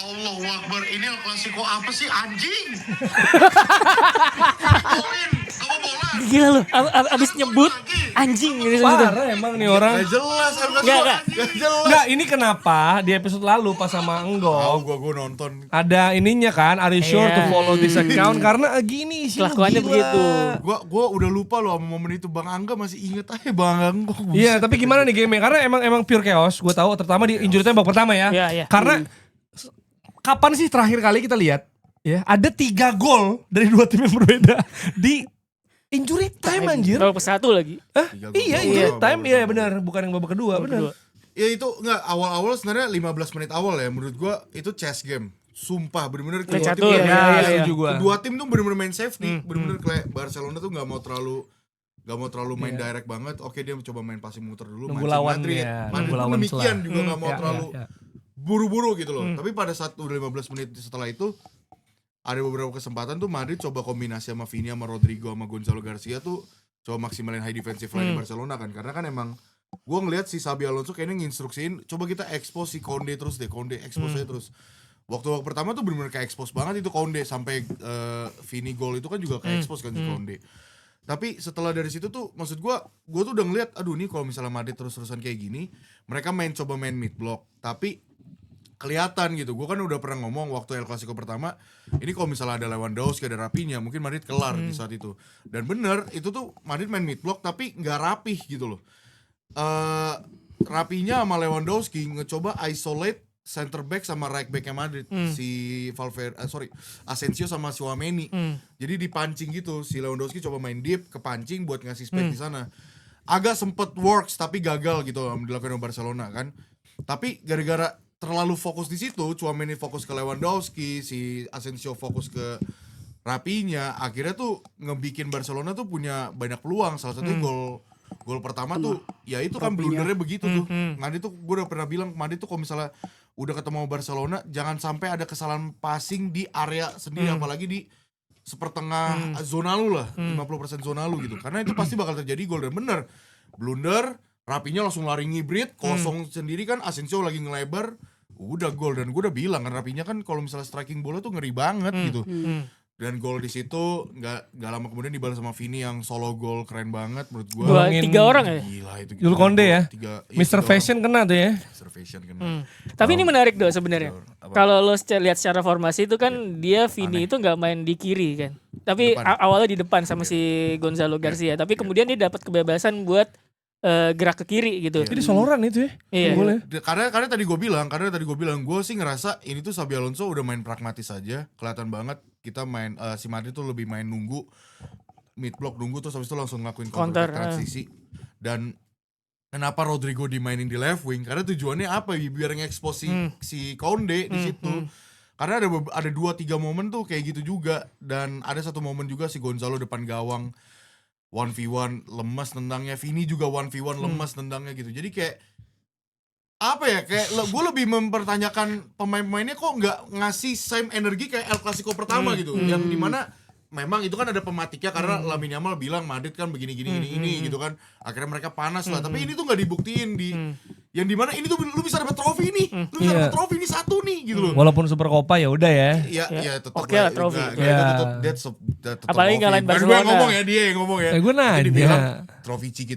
[SPEAKER 7] Allahu Akbar, ini El Clasico apa sih anjing? Poin, kamu bola.
[SPEAKER 3] Gila lu, abis nyebut anjing gitu.
[SPEAKER 2] Parah emang nih orang.
[SPEAKER 1] Gak jelas,
[SPEAKER 3] Nggak.
[SPEAKER 1] gak jelas.
[SPEAKER 2] Enggak, ini kenapa di episode lalu pas sama Enggok
[SPEAKER 1] Gue nonton.
[SPEAKER 2] ada ininya kan, are you sure
[SPEAKER 3] Iya.
[SPEAKER 2] to follow this account karena gini sih
[SPEAKER 3] Kelakuannya begitu.
[SPEAKER 1] Gue udah lupa loh sama momen itu. Bang Angga masih inget aja Bang Angga.
[SPEAKER 2] Iya, tapi gimana nih game karena emang pure chaos. Gue tahu terutama di injury time babak pertama ya.
[SPEAKER 3] Iya.
[SPEAKER 2] Karena kapan sih terakhir kali kita lihat ya ada 3 gol dari 2 tim yang berbeda di injury time anjir.
[SPEAKER 3] Babak satu lagi.
[SPEAKER 2] Iya, injury time ya benar, bukan yang babak kedua, benar.
[SPEAKER 1] Ya itu enggak, awal-awal sebenarnya 15 menit awal ya menurut gue itu chess game. Sumpah bener-bener kedua tim,
[SPEAKER 3] Catur, iya.
[SPEAKER 2] setuju gua.
[SPEAKER 1] kedua tim tuh bener-bener main safety. Bener-bener kayak Barcelona tuh gak mau terlalu main direct banget. Oke, dia coba main passing muter dulu.
[SPEAKER 2] Nunggu
[SPEAKER 1] mancing
[SPEAKER 2] lawan
[SPEAKER 1] Madrid.
[SPEAKER 2] ya,
[SPEAKER 1] Madrid
[SPEAKER 2] nunggu
[SPEAKER 1] pun
[SPEAKER 2] lawan
[SPEAKER 1] demikian
[SPEAKER 2] selah.
[SPEAKER 1] juga gak mau terlalu
[SPEAKER 2] ya.
[SPEAKER 1] buru-buru gitu loh. Tapi pada saat udah 15 menit setelah itu ada beberapa kesempatan tuh Madrid coba kombinasi sama Vini sama Rodrigo sama Gonzalo Garcia tuh coba maksimalin high defensive line di Barcelona kan. Karena kan emang gue ngeliat si Xabi Alonso kayaknya nginstruksiin coba kita expose si Konde terus deh, Konde expose aja terus. Waktu pertama tuh bener-bener kayak expose banget itu Konde sampai Vini gol itu kan juga kayak expose kan si Konde. Tapi setelah dari situ tuh maksud gue tuh udah ngeliat aduh nih kalau misalnya Madrid terus-terusan kayak gini, mereka coba main mid block tapi kelihatan gitu. Gue kan udah pernah ngomong waktu El Clasico pertama, ini kalau misalnya ada Lewandowski, ada Rapinya, mungkin Madrid kelar di saat itu. Dan bener, itu tuh Madrid main mid block tapi nggak rapih gitu loh. Rapinya sama Lewandowski ngecoba isolate center back sama right backnya Madrid, si Asensio sama Tchouaméni. Jadi dipancing gitu, si Lewandowski coba main deep, kepancing buat ngasih space di sana. Agak sempet works tapi gagal gitu dilakukan oleh Barcelona kan. Tapi gara-gara terlalu fokus di situ, Tchouaméni fokus ke Lewandowski, si Asensio fokus ke Rapinya, akhirnya tuh ngebikin Barcelona tuh punya banyak peluang. Salah satunya gol pertama tuh, ya itu kan blundernya begitu tuh. Nanti tuh gue udah pernah bilang, Madi tuh kalau misalnya udah ketemu Barcelona, jangan sampai ada kesalahan passing di area sendiri, apalagi di sepertengah zona lu lah, 50% zona lu gitu. Karena itu pasti bakal terjadi gol dan bener. Blunder, Rapinya langsung lari ngibrit, kosong sendiri kan, Asensio lagi ngelebar, udah gol. Dan gue udah bilang kan Rapinya kan kalau misalnya striking bola tuh ngeri banget gitu. Dan gol di situ nggak lama kemudian dibalas sama Vini yang solo gol keren banget menurut gue.
[SPEAKER 3] 3 orang ya.
[SPEAKER 1] Gila itu.
[SPEAKER 2] Jules Kounde ya.
[SPEAKER 1] Mr.
[SPEAKER 2] Mr. Fashion kena tuh ya.
[SPEAKER 1] Mr. Fashion kan.
[SPEAKER 3] Tapi ini menarik doh sebenarnya.
[SPEAKER 1] Apa?
[SPEAKER 3] Kalau lo lihat secara formasi itu kan dia Vini itu nggak main di kiri kan. Tapi
[SPEAKER 1] Depan.
[SPEAKER 3] awalnya di depan sama si Gonzalo Garcia. Tapi kemudian dia dapat kebebasan buat gerak ke kiri gitu.
[SPEAKER 2] Jadi soloran itu ya.
[SPEAKER 3] Iya.
[SPEAKER 2] Golnya.
[SPEAKER 1] Karena tadi gue bilang, gue sih ngerasa ini tuh Xabi Alonso udah main pragmatis aja, kelihatan banget kita main si Madrid tuh lebih main nunggu mid block nunggu terus habis itu langsung ngelakuin counter transisi. Dan kenapa Rodrigo dimainin di left wing? Karena tujuannya apa? Biar nge-expose si Koundé di situ. Karena ada 2-3 momen tuh kayak gitu juga, dan ada satu momen juga si Gonzalo depan gawang 1v1 lemas tendangnya, Vini juga 1v1 lemas tendangnya gitu. Jadi kayak apa ya, kayak gue lebih mempertanyakan pemain-pemainnya kok nggak ngasih same energi kayak El Clasico pertama gitu, yang dimana memang itu kan ada pematiknya karena Lamine Yamal bilang Madrid kan begini gitu kan, akhirnya mereka panas lah. Tapi ini tuh nggak dibuktiin di yang dimana ini tuh lu bisa dapat trofi nih, lu bisa dapat trofi ini satu nih gitu loh.
[SPEAKER 2] Walaupun Super Copa ya udah ya.
[SPEAKER 1] Iya tetap
[SPEAKER 3] Oke lah, trofi.
[SPEAKER 1] Tetap
[SPEAKER 3] Apalagi ngalahin
[SPEAKER 1] Barcelona.
[SPEAKER 3] Barcelona.
[SPEAKER 1] Gue ngomong ya, dia yang ngomong ya.
[SPEAKER 2] Gue nanya.
[SPEAKER 1] Dia bilang trofi ciki.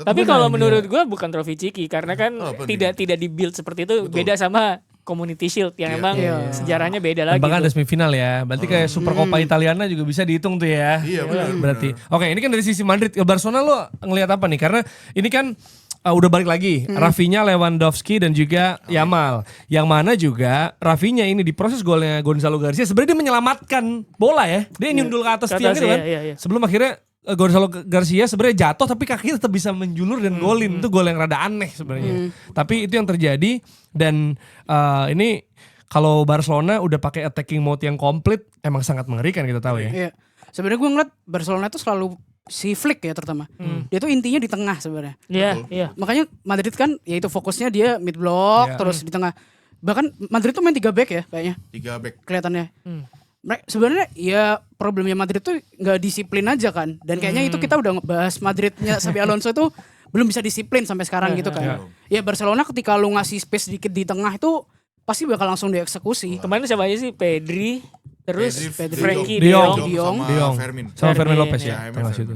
[SPEAKER 3] Tapi kalau menurut gue bukan trofi Ciki karena kan
[SPEAKER 1] penting.
[SPEAKER 3] tidak di-build seperti itu.
[SPEAKER 1] Betul.
[SPEAKER 3] Beda sama Community Shield yang emang sejarahnya beda lagi.
[SPEAKER 2] Bahkan
[SPEAKER 3] tuh.
[SPEAKER 2] ada semifinal ya. Berarti kayak Super Copa Italiana juga bisa dihitung tuh ya.
[SPEAKER 1] Iya benar.
[SPEAKER 2] Berarti. Oke, ini kan dari sisi Madrid. Barcelona lo ngelihat apa nih? Karena ini kan udah balik lagi. Rafinha, Lewandowski dan juga Yamal. Yang mana juga Rafinha ini di proses golnya Gonzalo Garcia sebenarnya dia menyelamatkan bola ya. Dia nyundul ke atas tiang gitu kan.
[SPEAKER 3] Iya.
[SPEAKER 2] Sebelum akhirnya Gonzalo Garcia sebenarnya jatuh tapi kakinya tetap bisa menjulur dan golin. Itu gol yang rada aneh sebenarnya. Tapi itu yang terjadi dan ini kalau Barcelona udah pakai attacking mode yang komplit emang sangat mengerikan, kita tahu ya.
[SPEAKER 6] Iya. Sebenarnya gue ngeliat Barcelona itu selalu si Flick ya terutama. Dia tuh intinya di tengah sebenarnya.
[SPEAKER 3] Iya.
[SPEAKER 6] Makanya Madrid kan ya itu fokusnya dia mid block terus di tengah. Bahkan Madrid tuh main 3 back ya kayaknya
[SPEAKER 1] 3 back.
[SPEAKER 6] kelihatannya. Sebenarnya ya problemnya Madrid tuh nggak disiplin aja kan. Dan kayaknya itu kita udah ngebahas Madridnya Xabi Alonso itu belum bisa disiplin sampai sekarang gitu kan. Ya Barcelona ketika lu ngasih space sedikit di tengah itu pasti bakal langsung dieksekusi.
[SPEAKER 3] Kemarin siapa aja sih? Pedri, terus Frenkie
[SPEAKER 2] De
[SPEAKER 3] De
[SPEAKER 2] Jong.
[SPEAKER 3] Jong.
[SPEAKER 1] sama Fermin.
[SPEAKER 2] Sama Fermin
[SPEAKER 3] Fermin,
[SPEAKER 2] Lopez
[SPEAKER 1] ya.
[SPEAKER 2] ya. Tengah situ.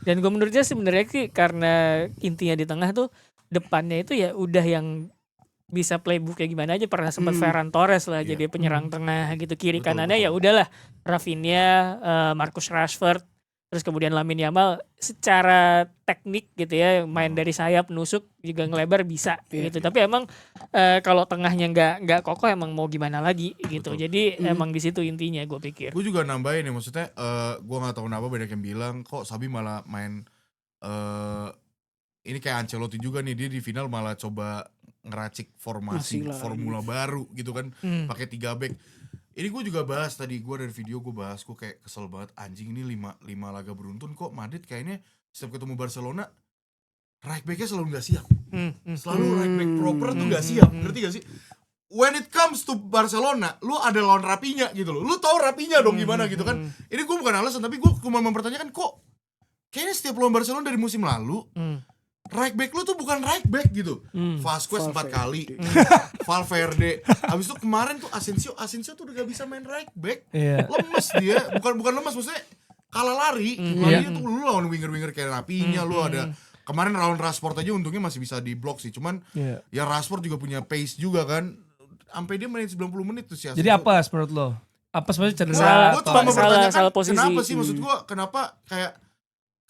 [SPEAKER 3] Dan gue menurutnya sebenarnya sih karena intinya di tengah tuh depannya itu ya udah yang bisa playbook kayak gimana aja, pernah sempat Ferran Torres lah jadi penyerang tengah gitu, kiri kanannya ya udahlah Rafinha, Marcus Rashford, terus kemudian Lamine Yamal secara teknik gitu ya main dari sayap nusuk juga ngelebar bisa gitu. Tapi emang kalau tengahnya nggak kokoh emang mau gimana lagi gitu. Jadi emang di situ intinya gue pikir.
[SPEAKER 1] Gue juga nambahin ya, maksudnya gue nggak tahu kenapa banyak yang bilang kok Xabi malah main ini kayak Ancelotti juga nih, dia di final malah coba ngeracik formula baru gitu kan, pakai 3 back. Ini gue juga bahas tadi, gue dari video gue bahas, gue kayak kesel banget anjing ini 5 laga beruntun kok Madrid kayaknya setiap ketemu Barcelona right backnya selalu nggak siap, selalu right back proper tuh nggak siap, ngerti gak sih? When it comes to Barcelona, lu ada lawan Rafinha gitu loh, lu tahu Rafinha dong gimana gitu kan. Ini gue bukan alasan, tapi gue cuma mempertanyakan kok kayaknya setiap lawan Barcelona dari musim lalu right back lu tuh bukan right back gitu. Vasquez 4 kali, Valverde. Habis itu kemarin tuh Asensio tuh udah gak bisa main right back. Lemes dia, bukan lemes, maksudnya kalah lari. Larinya tuh lu lawan winger-winger kayak Rafinha, lu ada kemarin lawan Rashford aja untungnya masih bisa di blok sih. Cuman ya Rashford juga punya pace juga kan. Sampai dia main 90 menit tuh sih.
[SPEAKER 2] Jadi apa menurut lo? Apa sebenarnya cedera?
[SPEAKER 1] Gue cuma mempertanyakan
[SPEAKER 3] salah posisi.
[SPEAKER 1] kenapa sih, maksud gue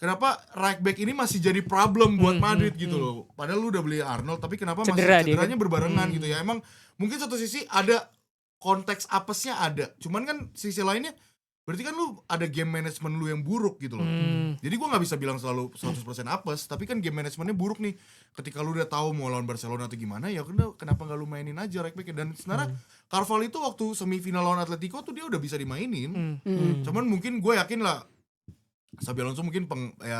[SPEAKER 1] kenapa right back ini masih jadi problem buat Madrid gitu loh. Padahal lu udah beli Arnold, tapi kenapa cederanya berbarengan gitu ya. Emang mungkin satu sisi ada konteks apesnya ada. Cuman kan sisi lainnya berarti kan lu ada game management lu yang buruk gitu loh. Jadi gua gak bisa bilang selalu 100% apes, tapi kan game managementnya buruk nih. Ketika lu udah tahu mau lawan Barcelona atau gimana, ya kenapa gak lu mainin aja right back. Dan sebenarnya Carvalho itu waktu semifinal lawan Atletico tuh dia udah bisa dimainin. Cuman mungkin gue yakin lah Xabi Alonso mungkin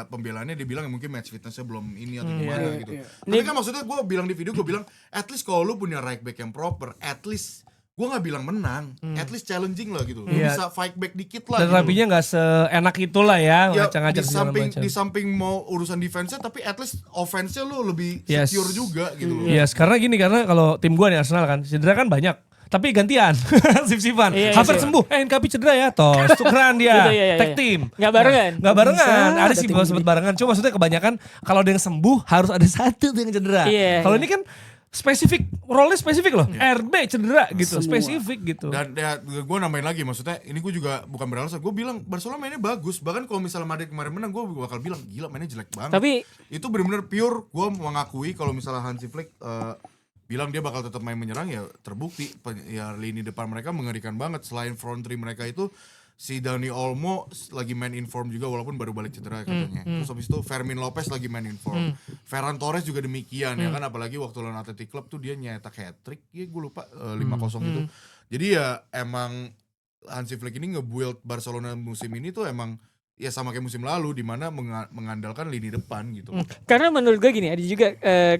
[SPEAKER 1] pembelaannya dia bilang mungkin match fitnessnya belum ini atau gimana gitu. Tapi kan maksudnya gue bilang di video, gue bilang at least kalau lu punya right back yang proper, at least gue gak bilang menang, at least challenging lah gitu. Lu bisa fight back dikit lah.
[SPEAKER 2] Dan
[SPEAKER 1] gitu.
[SPEAKER 2] Rapinya gak seenak itulah ya, ngacak-ngacak
[SPEAKER 1] di samping mau urusan defense-nya, tapi at least offense-nya lu lebih secure juga gitu loh.
[SPEAKER 2] Yes, karena kalau tim gue nih Arsenal kan, cedera kan banyak. Tapi gantian, sip-sipan. Hampir sembuh, Nkapi cedera ya, tos, tukeran dia, tag team.
[SPEAKER 3] Gak barengan?
[SPEAKER 2] Gak barengan, ada sih sempat barengan. Cuma maksudnya kebanyakan kalau ada yang sembuh harus ada satu yang cedera. Kalau ini kan spesifik, role-nya spesifik loh. RB cedera gitu,
[SPEAKER 6] Semua.
[SPEAKER 2] spesifik gitu.
[SPEAKER 1] Dan ya, gue nambahin lagi, maksudnya ini gue juga bukan beralasan. Gue bilang Barcelona mainnya bagus. Bahkan kalau misalnya Madrid kemarin menang, gue bakal bilang gila mainnya jelek banget.
[SPEAKER 3] Tapi
[SPEAKER 1] Itu benar-benar pure. Gue mengakui kalau misalnya Hansi Flick bilang dia bakal tetap main menyerang, ya terbukti. Ya lini depan mereka mengerikan banget. Selain front three mereka itu, si Dani Olmo lagi main inform juga walaupun baru balik cedera katanya. Terus habis itu Fermin Lopez lagi main inform. Ferran Torres juga demikian ya kan, apalagi waktu lawan Athletic Club tuh dia nyetak hat-trick. Ya gue lupa 5-0 gitu. Jadi ya emang Hansi Flick ini nge-build Barcelona musim ini tuh emang ya sama kayak musim lalu, di mana mengandalkan lini depan gitu.
[SPEAKER 3] karena menurut gue gini, ada juga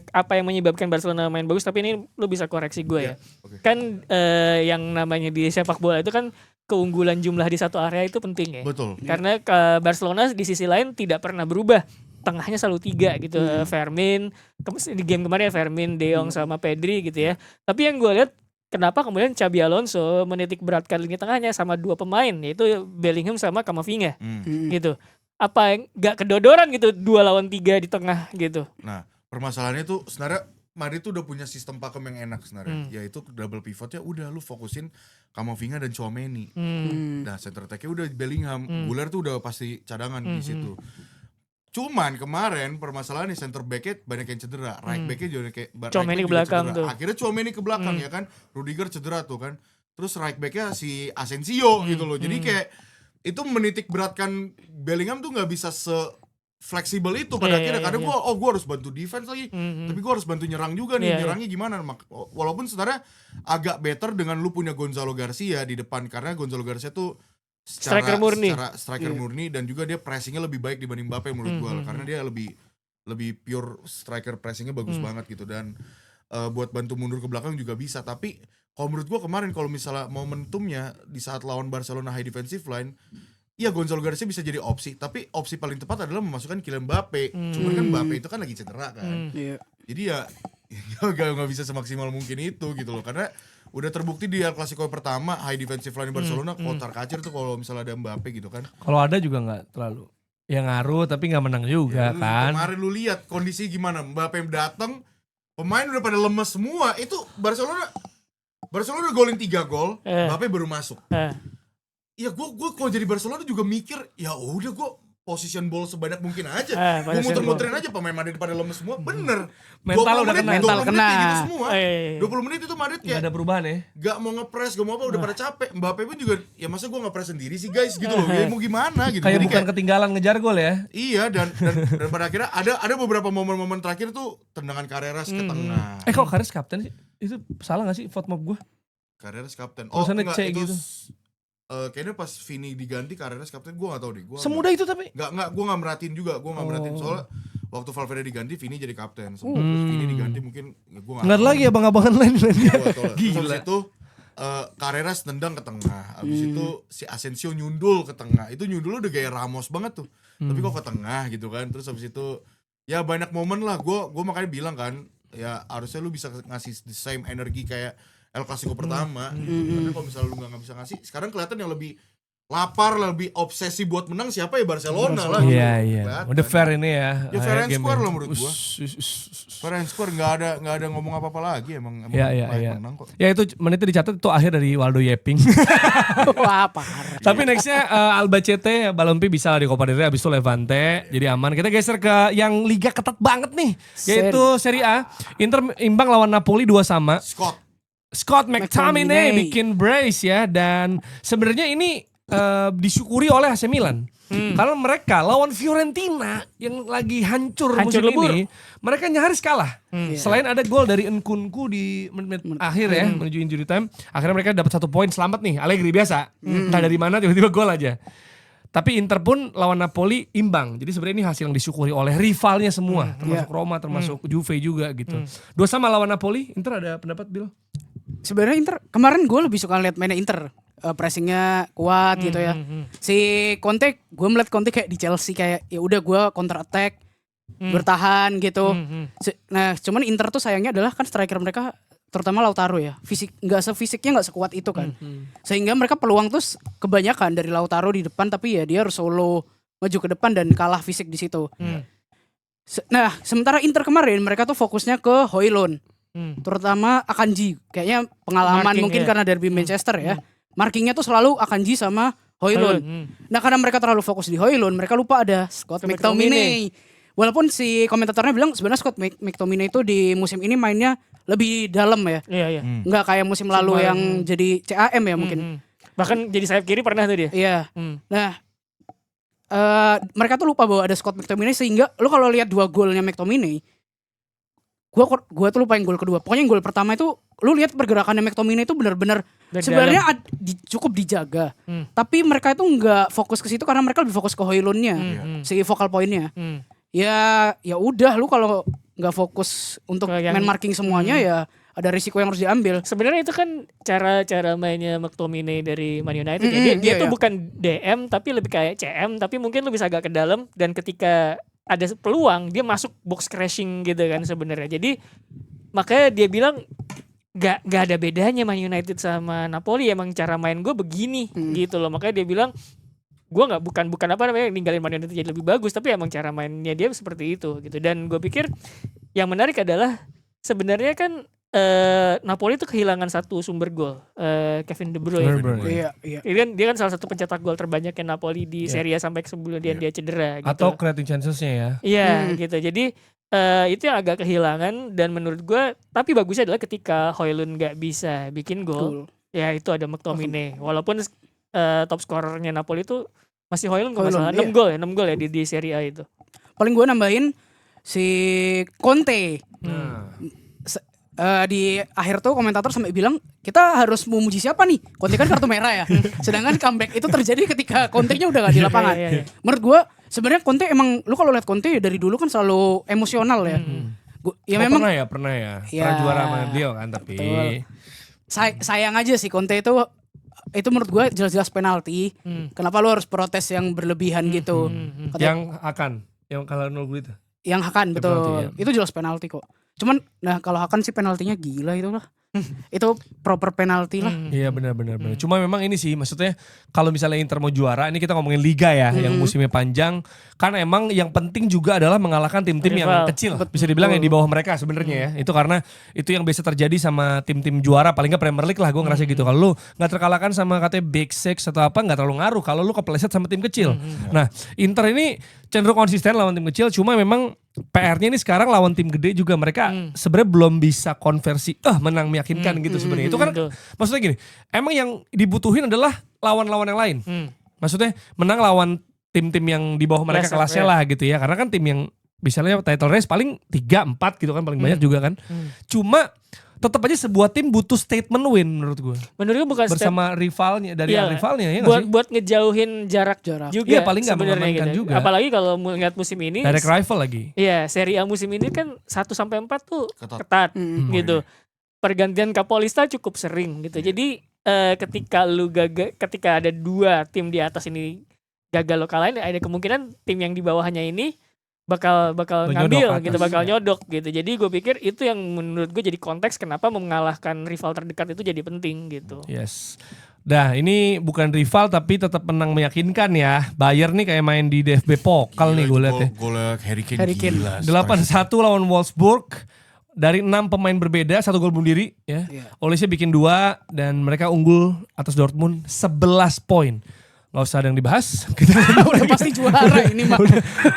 [SPEAKER 3] apa yang menyebabkan Barcelona main bagus, tapi ini lu bisa koreksi gue ya.
[SPEAKER 1] Oke.
[SPEAKER 3] Kan yang namanya di sepak bola itu kan keunggulan jumlah di satu area itu penting ya.
[SPEAKER 1] Betul.
[SPEAKER 3] Karena Barcelona di sisi lain tidak pernah berubah. Tengahnya selalu 3 gitu. Fermin, di game kemarin ya Fermin, De Jong sama Pedri gitu ya. Tapi yang gue lihat, kenapa kemudian Xabi Alonso menitik beratkan lini tengahnya sama 2 pemain, yaitu Bellingham sama Camavinga gitu. Apa yang gak kedodoran gitu 2 lawan 3 di tengah gitu.
[SPEAKER 1] Nah, permasalahannya tuh sebenarnya Madrid tuh udah punya sistem pakem yang enak sebenarnya, yaitu double pivotnya udah lu fokusin Camavinga dan Tchouaméni. Nah, center attack-nya udah Bellingham, Guler tuh udah pasti cadangan di situ. Cuman kemarin permasalahannya center back-nya banyak yang cedera, right back-nya juga kayak
[SPEAKER 3] Tchouaméni ke belakang tuh.
[SPEAKER 1] Akhirnya Tchouaméni ke belakang ya kan, Rudiger cedera tuh kan. Terus right back-nya si Asensio gitu loh. Jadi kayak itu menitik beratkan Bellingham tuh nggak bisa fleksibel itu pada akhirnya. Kadang gue harus bantu defense lagi, tapi gue harus bantu nyerang juga nih. Nyerangnya gimana? Walaupun sebenarnya agak better dengan lu punya Gonzalo Garcia di depan, karena Gonzalo Garcia tuh
[SPEAKER 3] Striker murni.
[SPEAKER 1] secara striker murni, dan juga dia pressingnya lebih baik dibanding Mbappe menurut gue, karena dia lebih pure striker, pressingnya bagus banget gitu, dan buat bantu mundur ke belakang juga bisa. Tapi kalau menurut gue kemarin, kalau misalnya momentumnya di saat lawan Barcelona high defensive line, iya Gonzalo Garcia bisa jadi opsi, tapi opsi paling tepat adalah memasukkan Kylian Mbappe. Cuman kan Mbappe itu kan lagi cedera kan. Jadi ya gak bisa semaksimal mungkin itu gitu loh. Karena udah terbukti di El Clasico pertama high defensive line Barcelona kotar kacir tuh kalau misalnya ada Mbappe gitu kan.
[SPEAKER 2] Kalau ada juga nggak terlalu. Ya ngaruh tapi nggak menang juga
[SPEAKER 1] Ya,
[SPEAKER 2] kan.
[SPEAKER 1] Kemarin lu lihat kondisi gimana, Mbappe datang, pemain udah pada lemes semua. Itu Barcelona udah golin 3 gol, Mbappe baru masuk. Ya gue kalau jadi Barcelona juga mikir, ya udah gue position ball sebanyak mungkin aja. Gue muter-muterin aja pemain Madrid pada lemes semua. Bener.
[SPEAKER 2] Mental udah kena.
[SPEAKER 6] Mental
[SPEAKER 1] 20 menit
[SPEAKER 6] kena.
[SPEAKER 1] kayak gitu semua. 20 menit itu Madrid
[SPEAKER 2] Nggak
[SPEAKER 1] kayak
[SPEAKER 2] ada perubahan ya.
[SPEAKER 1] gak mau ngepres, gak mau apa, udah pada capek. Mbappe pun juga, ya masa gue ngepres sendiri sih guys gitu loh. Ya mau gimana gitu.
[SPEAKER 2] Kayak
[SPEAKER 1] Jadi
[SPEAKER 2] bukan ketinggalan ngejar gol ya.
[SPEAKER 1] iya, dan pada akhirnya ada beberapa momen-momen terakhir tuh tendangan Carreras ke tengah.
[SPEAKER 2] Kok Karis kapten sih? Itu salah gak sih vote mob gue?
[SPEAKER 1] Carreras kapten.
[SPEAKER 2] Tulisannya
[SPEAKER 1] enggak,
[SPEAKER 2] C
[SPEAKER 1] itu
[SPEAKER 2] gitu.
[SPEAKER 1] Kayaknya pas Vini diganti Carreras kapten, gue gak tahu deh.
[SPEAKER 2] Semudah itu tapi.
[SPEAKER 1] Gue gak merhatiin juga, gue gak merhatiin soalnya waktu Valverde diganti, Vini jadi kapten. Terus Vini diganti mungkin gue gak
[SPEAKER 2] Nggak ada lagi abang-abangan lain.
[SPEAKER 1] Gila. Terus itu Carreras tendang ke tengah. Abis itu si Asensio nyundul ke tengah. Itu nyundul udah gaya Ramos banget tuh. Tapi kok ke tengah gitu kan. Terus abis itu ya banyak momen lah. Gue makanya bilang kan, ya harusnya lu bisa ngasih the same energi kayak El Clasico pertama. Karena kalau misalnya lu gak bisa ngasih, sekarang kelihatan yang lebih lapar, lebih obsesi buat menang siapa ya, Barcelona lah.
[SPEAKER 2] Iya. Udah fair ini ya.
[SPEAKER 1] Ya fair and
[SPEAKER 2] game
[SPEAKER 1] square
[SPEAKER 2] ya.
[SPEAKER 1] lah menurut gua. Fair and square, nggak ada ngomong apa-apa lagi, emang
[SPEAKER 2] Iya.
[SPEAKER 1] menang kok.
[SPEAKER 2] Ya itu menitnya dicatat itu akhir dari Waldo Yeping.
[SPEAKER 6] Wah, parah.
[SPEAKER 2] Tapi nextnya Albacete, Balompi bisa di Copa del Rey, abis itu Levante, jadi aman. Kita geser ke yang liga ketat banget nih, yaitu Serie A. Inter imbang lawan Napoli 2-2. Scott McTominay bikin brace ya, dan sebenarnya ini disyukuri oleh AC Milan. Karena mereka lawan Fiorentina yang lagi hancur musim
[SPEAKER 3] lebur.
[SPEAKER 2] ini, mereka nyaris kalah. Selain ada gol dari Nkunku di menit akhir ya, menuju injury time, akhirnya mereka dapat 1 poin, selamat nih, Allegri biasa. Entah dari mana tiba-tiba gol aja. Tapi Inter pun lawan Napoli imbang. Jadi sebenarnya ini hasil yang disyukuri oleh rivalnya semua, termasuk Roma, termasuk Juve juga gitu. 2-2 lawan Napoli. Inter ada pendapat, Bill?
[SPEAKER 6] Sebenarnya Inter kemarin gue lebih suka lihat mainnya Inter, pressingnya kuat gitu ya. Si Conte, gue melihat Conte kayak di Chelsea, kayak ya udah gue counter attack, bertahan gitu. Nah cuman Inter tuh sayangnya adalah kan striker mereka, terutama Lautaro ya, fisiknya nggak sekuat itu kan. Sehingga mereka peluang tuh kebanyakan dari Lautaro di depan, tapi ya dia harus solo maju ke depan dan kalah fisik di situ. Nah sementara Inter kemarin mereka tuh fokusnya ke Højlund. terutama Akanji. Kayaknya pengalaman
[SPEAKER 3] Marking,
[SPEAKER 6] mungkin
[SPEAKER 3] ya.
[SPEAKER 6] karena derby Manchester ya. Markingnya tuh selalu Akanji sama Højlund. Nah karena mereka terlalu fokus di Højlund, mereka lupa ada Scott McTominay. Walaupun si komentatornya bilang sebenarnya Scott McTominay itu di musim ini mainnya lebih dalam ya.
[SPEAKER 3] Iya.
[SPEAKER 6] Nggak kayak musim lalu
[SPEAKER 3] Kemarin.
[SPEAKER 6] yang jadi CAM ya mungkin.
[SPEAKER 3] Bahkan jadi sayap kiri pernah tuh dia.
[SPEAKER 6] Iya.
[SPEAKER 3] Hmm.
[SPEAKER 6] Nah, mereka tuh lupa bahwa ada Scott McTominay sehingga lu kalau lihat 2 golnya McTominay, gua tuh lupain gol kedua. Pokoknya gol pertama itu lu lihat pergerakannya McTominay itu benar-benar
[SPEAKER 3] Dan
[SPEAKER 6] sebenarnya cukup dijaga. Tapi mereka itu nggak fokus ke situ karena mereka lebih fokus ke Højlundnya, si vokal pointnya. Ya udah lu kalau nggak fokus untuk
[SPEAKER 3] Kalau yang-
[SPEAKER 6] main marking semuanya ya ada risiko yang harus diambil.
[SPEAKER 3] Sebenarnya itu kan cara mainnya McTominay dari Man United ya. Dia
[SPEAKER 6] iya,
[SPEAKER 3] tuh
[SPEAKER 6] iya.
[SPEAKER 3] bukan DM tapi lebih kayak CM, tapi mungkin lu bisa agak ke dalam dan ketika ada peluang dia masuk box crashing gitu kan sebenarnya. Jadi makanya dia bilang gak ada bedanya Man United sama Napoli, emang cara main gue begini gitu loh. Makanya dia bilang gue nggak bukan apa namanya ninggalin Man United jadi lebih bagus, tapi emang cara mainnya dia seperti itu gitu. Dan gue pikir yang menarik adalah sebenarnya kan Napoli itu kehilangan satu sumber gol, Kevin De Bruyne.
[SPEAKER 6] Iya.
[SPEAKER 3] Dia kan salah satu pencetak gol terbanyaknya Napoli di Serie A sampai sebelum dia cedera gitu.
[SPEAKER 2] Atau creating chancesnya ya.
[SPEAKER 3] Iya gitu. Jadi itu yang agak kehilangan dan menurut gue tapi bagusnya adalah ketika Højlund nggak bisa bikin gol, ya itu ada McTominay. Walaupun top scorernya Napoli itu masih Højlund kalau nggak salah 6 gol ya, 6 gol ya di Serie A itu.
[SPEAKER 6] Paling gue nambahin si Conte. Di akhir tuh komentator sampai bilang kita harus memuji siapa nih? Conte kan kartu merah ya. Sedangkan comeback itu terjadi ketika Conte-nya udah gak di lapangan.
[SPEAKER 3] Iya.
[SPEAKER 6] Menurut gue sebenarnya Conte emang lu kalau lihat Conte ya dari dulu kan selalu emosional ya. Ya memang
[SPEAKER 2] Pernah ya.
[SPEAKER 6] Ya.
[SPEAKER 2] Pernah juara sama beliau kan tapi.
[SPEAKER 6] Betul. Sayang aja sih Conte itu menurut gue jelas-jelas penalti. Kenapa lu harus protes yang berlebihan gitu?
[SPEAKER 2] Yang kalau 0 itu.
[SPEAKER 6] Yang Hakan betul.
[SPEAKER 2] Penalti, ya.
[SPEAKER 6] Itu jelas penalti kok. Cuman kalau Hakan sih penaltinya gila itu lah. Itu proper penalti lah.
[SPEAKER 2] Iya benar. Cuma memang ini sih maksudnya kalau misalnya Inter mau juara, ini kita ngomongin liga ya yang musimnya panjang, kan emang yang penting juga adalah mengalahkan tim-tim yang
[SPEAKER 3] Rival.
[SPEAKER 2] kecil. Bisa dibilang yang di bawah mereka sebenarnya ya. Itu karena itu yang biasa terjadi sama tim-tim juara, paling nggak Premier League lah gue ngerasa gitu. Kalau lu nggak terkalahkan sama katanya Big Six atau apa nggak terlalu ngaruh kalau lu kepleset sama tim kecil. Nah, Inter ini cenderung konsisten lawan tim kecil, cuma memang PR-nya ini sekarang lawan tim gede juga mereka sebenarnya belum bisa konversi menang meyakinkan gitu sebenarnya. Itu kan
[SPEAKER 3] betul.
[SPEAKER 2] maksudnya gini, emang yang dibutuhin adalah lawan-lawan yang lain. Maksudnya menang lawan tim-tim yang di bawah mereka kelasnya lah gitu ya. Karena kan tim yang misalnya title race paling 3-4 gitu kan paling banyak juga kan. Cuma tetap aja sebuah tim butuh statement win menurut gue.
[SPEAKER 3] Menurut gue bukan
[SPEAKER 2] Bersama rivalnya dari
[SPEAKER 3] Iya,
[SPEAKER 2] rivalnya ya nggak sih?
[SPEAKER 3] buat ngejauhin jarak juga.
[SPEAKER 2] Iya, paling nggak
[SPEAKER 3] sebenarnya
[SPEAKER 2] mengamankan
[SPEAKER 3] gitu.
[SPEAKER 2] juga.
[SPEAKER 3] Apalagi kalau melihat musim ini.
[SPEAKER 2] Direct rival lagi.
[SPEAKER 3] Iya, Serie A musim ini kan 1-4 tuh
[SPEAKER 1] Ketat.
[SPEAKER 3] ketat gitu. Pergantian Kapolista cukup sering gitu. Jadi ketika ketika ada 2 tim di atas ini gagal lo kalahin, ada kemungkinan tim yang di bawahnya ini bakal ngambil
[SPEAKER 2] Nyodok
[SPEAKER 3] gitu,
[SPEAKER 2] atas,
[SPEAKER 3] bakal
[SPEAKER 2] ya.
[SPEAKER 3] nyodok gitu. Jadi gue pikir itu yang menurut gue jadi konteks kenapa mengalahkan rival terdekat itu jadi penting gitu.
[SPEAKER 2] Yes. Dah ini bukan rival tapi tetap menang meyakinkan ya. Bayern nih kayak main di DFB Pokal nih gue lihat ya.
[SPEAKER 1] Golnya Harry Kane
[SPEAKER 6] Harry Kane.
[SPEAKER 1] gila.
[SPEAKER 2] 8-1 lawan Wolfsburg. Dari 6 pemain berbeda, 1 gol bunuh diri ya. Olesnya bikin 2 dan mereka unggul atas Dortmund 11 poin. Gak usah ada yang dibahas. Kita
[SPEAKER 6] Udah pasti juara ini mah.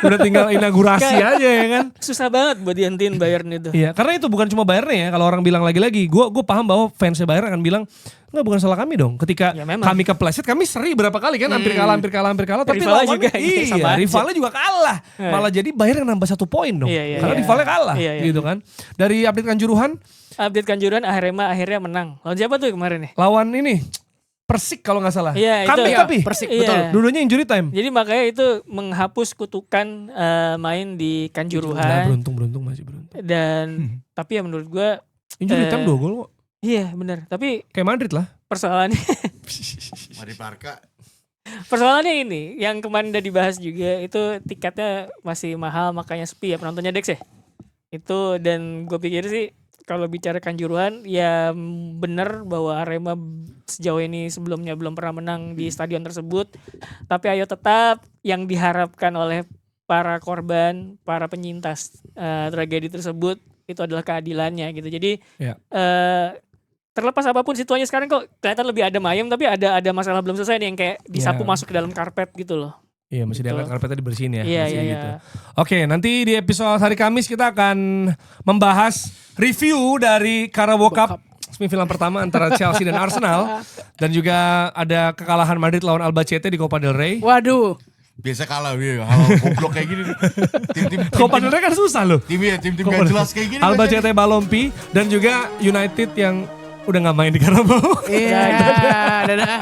[SPEAKER 2] udah tinggal inaugurasi aja ya kan.
[SPEAKER 3] Susah banget buat dihentiin Bayern itu.
[SPEAKER 2] Iya, karena itu bukan cuma Bayern ya. Kalau orang bilang lagi-lagi, gue paham bahwa fansnya Bayern akan bilang, nggak bukan salah kami dong. Ketika
[SPEAKER 3] Ya, memang.
[SPEAKER 2] kami kepleset, kami seri berapa kali kan, hampir kalah. Tapi
[SPEAKER 3] Rivalnya
[SPEAKER 2] lawannya
[SPEAKER 3] juga, iya, sama aja.
[SPEAKER 2] rivalnya juga kalah. Malah jadi Bayern yang nambah 1 poin dong.
[SPEAKER 3] Iya,
[SPEAKER 2] Karena
[SPEAKER 3] iya.
[SPEAKER 2] rivalnya kalah,
[SPEAKER 3] Iya, iya.
[SPEAKER 2] gitu kan. Dari update Kanjuruhan,
[SPEAKER 3] Update Kanjuruhan akhirnya menang. Lawan siapa tuh kemarin ya?
[SPEAKER 2] lawan ini Persik kalau nggak salah.
[SPEAKER 3] Iya,
[SPEAKER 2] Comeback
[SPEAKER 3] itu.
[SPEAKER 2] tapi
[SPEAKER 6] Persik
[SPEAKER 3] Iya.
[SPEAKER 6] betul.
[SPEAKER 2] dulunya injury time.
[SPEAKER 3] Jadi makanya itu menghapus kutukan main di
[SPEAKER 2] Nah,
[SPEAKER 3] Kanjuruhan
[SPEAKER 2] beruntung masih beruntung.
[SPEAKER 3] dan tapi ya menurut gua
[SPEAKER 2] Injury time 2 gol kok.
[SPEAKER 3] iya benar. Tapi
[SPEAKER 2] Kayak Madrid lah.
[SPEAKER 3] persoalannya
[SPEAKER 1] Mari Barca.
[SPEAKER 3] persoalannya ini yang kemarin udah dibahas juga itu tiketnya masih mahal makanya sepi ya penontonnya Dex ya. Itu dan gue pikir sih kalau bicara Kanjuruhan ya benar bahwa Arema sejauh ini sebelumnya belum pernah menang di stadion tersebut. Tapi ayo tetap yang diharapkan oleh para korban, para penyintas tragedi tersebut itu adalah keadilannya gitu. Jadi
[SPEAKER 2] Ya.
[SPEAKER 3] terlepas apapun situasinya sekarang kok kelihatan lebih adem ayem, tapi ada masalah belum selesai nih yang kayak disapu
[SPEAKER 2] Ya.
[SPEAKER 3] masuk ke dalam karpet gitu loh.
[SPEAKER 2] Iya, mesti
[SPEAKER 3] Gitu.
[SPEAKER 2] diangkat karpetnya dibersihin ya.
[SPEAKER 3] Iya,
[SPEAKER 2] mesti
[SPEAKER 3] iya,
[SPEAKER 2] gitu.
[SPEAKER 3] iya.
[SPEAKER 2] Oke, nanti di episode hari Kamis kita akan membahas review dari Carabao Cup semifinal pertama antara Chelsea dan Arsenal, dan juga ada kekalahan Madrid lawan Albacete di Copa del Rey.
[SPEAKER 6] Waduh.
[SPEAKER 1] Biasa kalah dia, hal goblok kayak gini. Tim-tim
[SPEAKER 2] Copa del Rey kan susah loh.
[SPEAKER 1] tim-tim gak jelas kayak gini.
[SPEAKER 2] Albacete Balompi dan juga United yang udah nggak main di Carabao.
[SPEAKER 6] Iya, dadah.